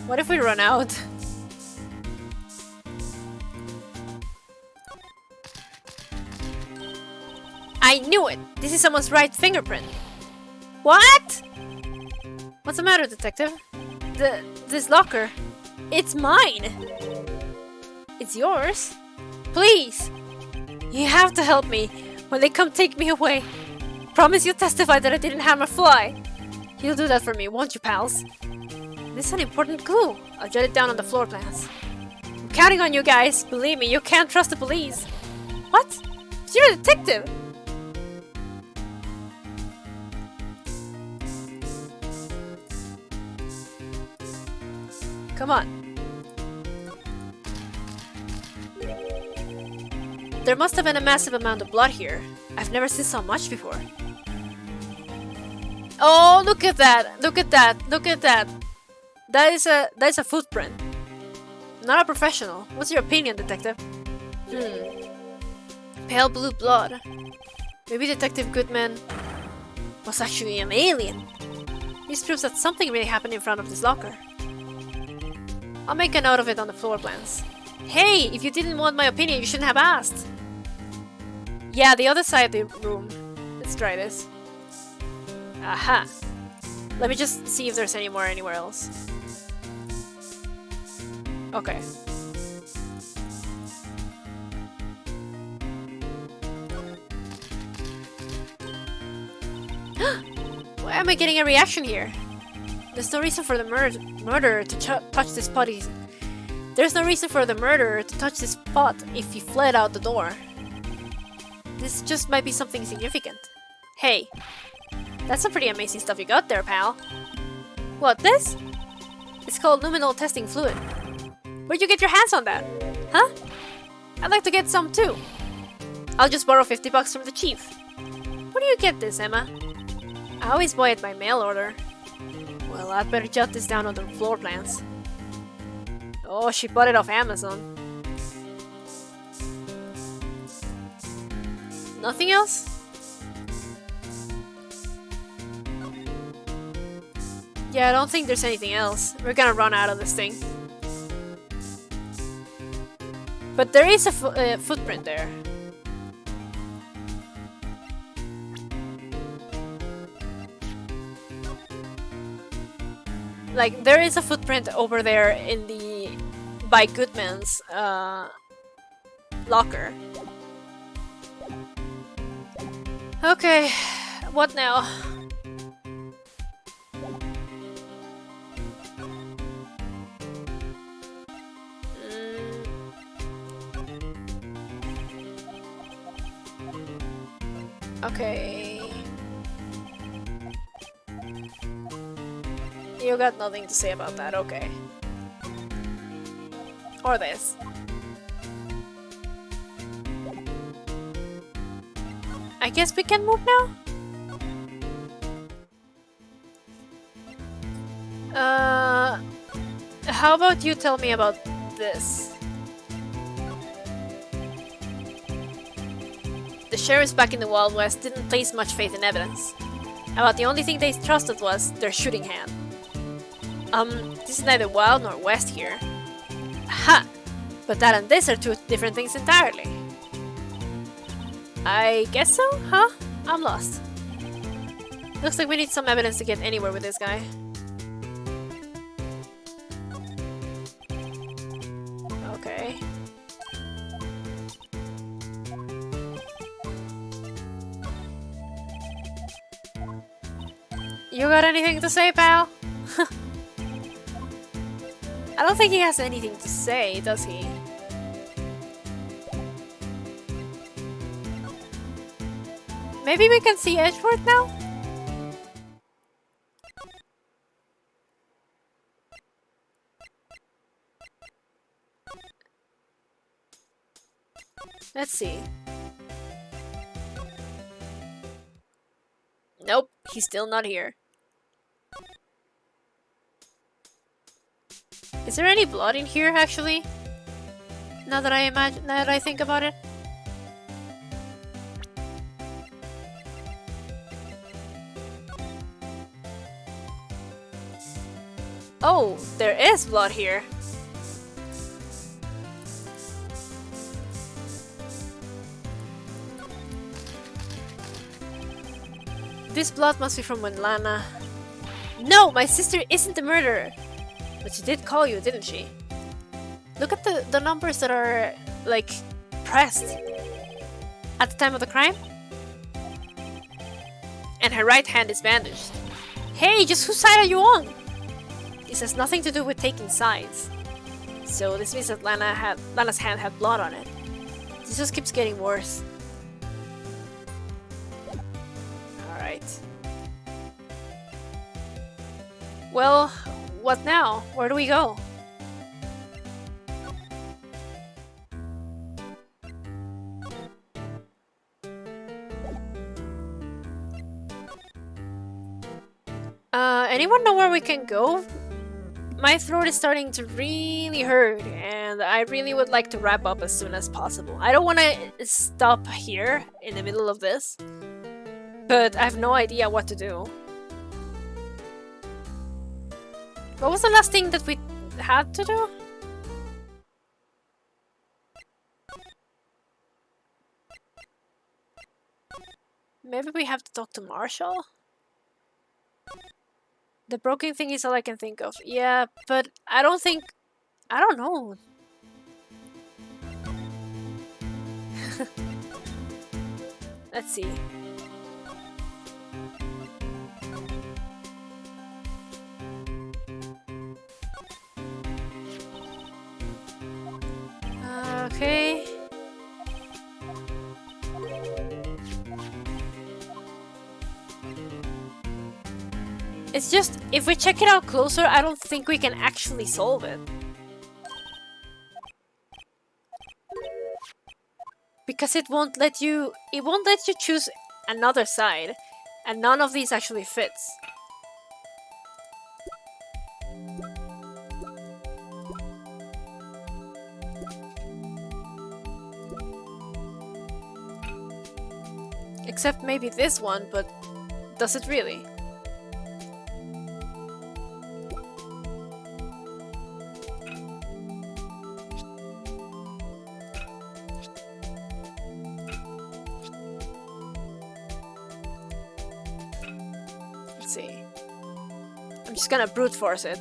What if we run out? I knew it! This is someone's right fingerprint. What? What's the matter, detective? This locker. It's mine! It's yours? Please! You have to help me when they come take me away. Promise you'll testify that I didn't harm a fly. You'll do that for me, won't you, pals? This is an important clue. I'll jot it down on the floor plans. I'm counting on you guys. Believe me, you can't trust the police. What? You're a detective! Come on. There must have been a massive amount of blood here. I've never seen so much before. Oh, look at that! Look at that! Look at that! That is a footprint. Not a professional. What's your opinion, detective? Pale blue blood. Maybe Detective Goodman was actually an alien. This proves that something really happened in front of this locker. I'll make a note of it on the floor plans. Hey, if you didn't want my opinion, you shouldn't have asked. Yeah, the other side of the room. Let's try this. Aha. Let me just see if there's any more anywhere else. Okay. Why am I getting a reaction here? There's no reason for the murderer to touch this body. There's no reason for the murderer to touch this spot if he fled out the door. This just might be something significant. Hey, that's some pretty amazing stuff you got there, pal. What, this? It's called Luminol testing fluid. Where'd you get your hands on that? Huh? I'd like to get some too. I'll just borrow $50 from the chief. Where do you get this, Emma? I always buy it by mail order. Well, I'd better jot this down on the floor plans. Oh, she bought it off Amazon. Nothing else? Yeah, I don't think there's anything else. We're gonna run out of this thing. But there is a footprint there. Like, there is a footprint over there in the... by Goodman's, locker. Okay, what now? Okay. You got nothing to say about that, okay. Or this. I guess we can move now? How about you tell me about this? The sheriffs back in the Wild West didn't place much faith in evidence. About the only thing they trusted was their shooting hand. This is neither Wild nor West here. Ha! But that and this are two different things entirely. I guess so, huh? I'm lost. Looks like we need some evidence to get anywhere with this guy. Okay. You got anything to say, pal? I don't think he has anything to say, does he? Maybe we can see Edgeworth now? Let's see. Nope, he's still not here. Is there any blood in here, actually? Now that I think about it. Oh, there is blood here. This blood must be from when Lana... No, my sister isn't the murderer! But she did call you, didn't she? Look at the numbers that are, like, pressed at the time of the crime. And her right hand is bandaged. Hey, just whose side are you on? This has nothing to do with taking sides. So this means that Lana's hand had blood on it. This just keeps getting worse. Alright. Well, what now? Where do we go? Anyone know where we can go? My throat is starting to really hurt, and I really would like to wrap up as soon as possible. I don't want to stop here in the middle of this, but I have no idea what to do. What was the last thing that we had to do? Maybe we have to talk to Marshall? The broken thing is all I can think of. Yeah, but I don't think... I don't know. Let's see. Okay. It's just, if we check it out closer, I don't think we can actually solve it. Because it won't let you choose another side, and none of these actually fits. Except maybe this one, but does it really? Let's see. I'm just gonna brute force it.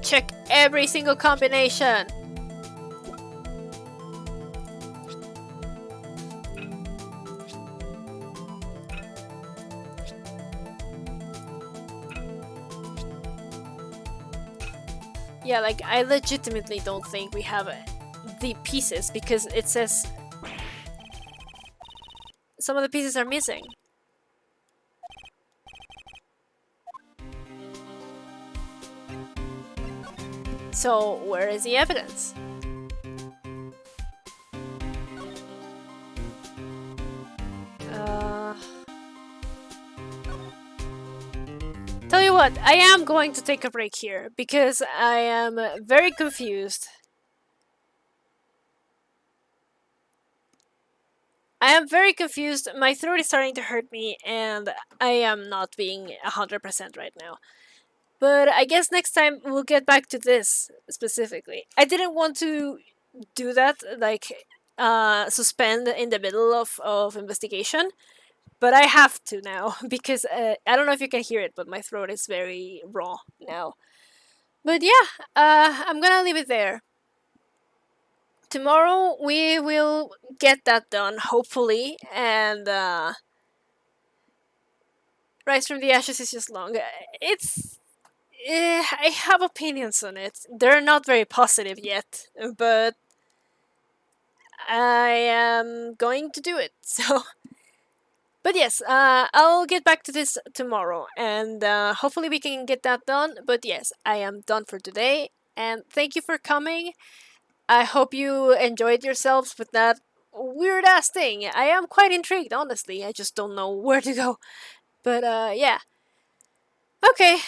Check every single combination. Yeah, like, I legitimately don't think we have the pieces because it says some of the pieces are missing. So, where is the evidence? Tell you what, I am going to take a break here because I am very confused. I am very confused. My throat is starting to hurt me, and I am not being 100% right now. But I guess next time we'll get back to this specifically. I didn't want to do that, like, suspend in the middle of investigation, but I have to now because I don't know if you can hear it, but my throat is very raw now. But yeah, I'm gonna leave it there. Tomorrow we will get that done, hopefully, and Rise from the Ashes is just long. It's. I have opinions on it. They're not very positive yet, but I am going to do it. So, but yes, I'll get back to this tomorrow, and hopefully we can get that done. But yes, I am done for today, and thank you for coming. I hope you enjoyed yourselves with that weird ass thing. I am quite intrigued, honestly. I just don't know where to go. But yeah. Okay.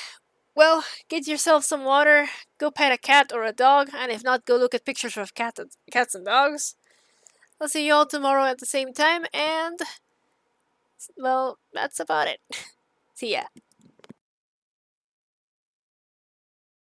Well, get yourself some water. Go pet a cat or a dog, and if not, go look at pictures of cats and dogs. I'll see you all tomorrow at the same time, and well, that's about it. See ya.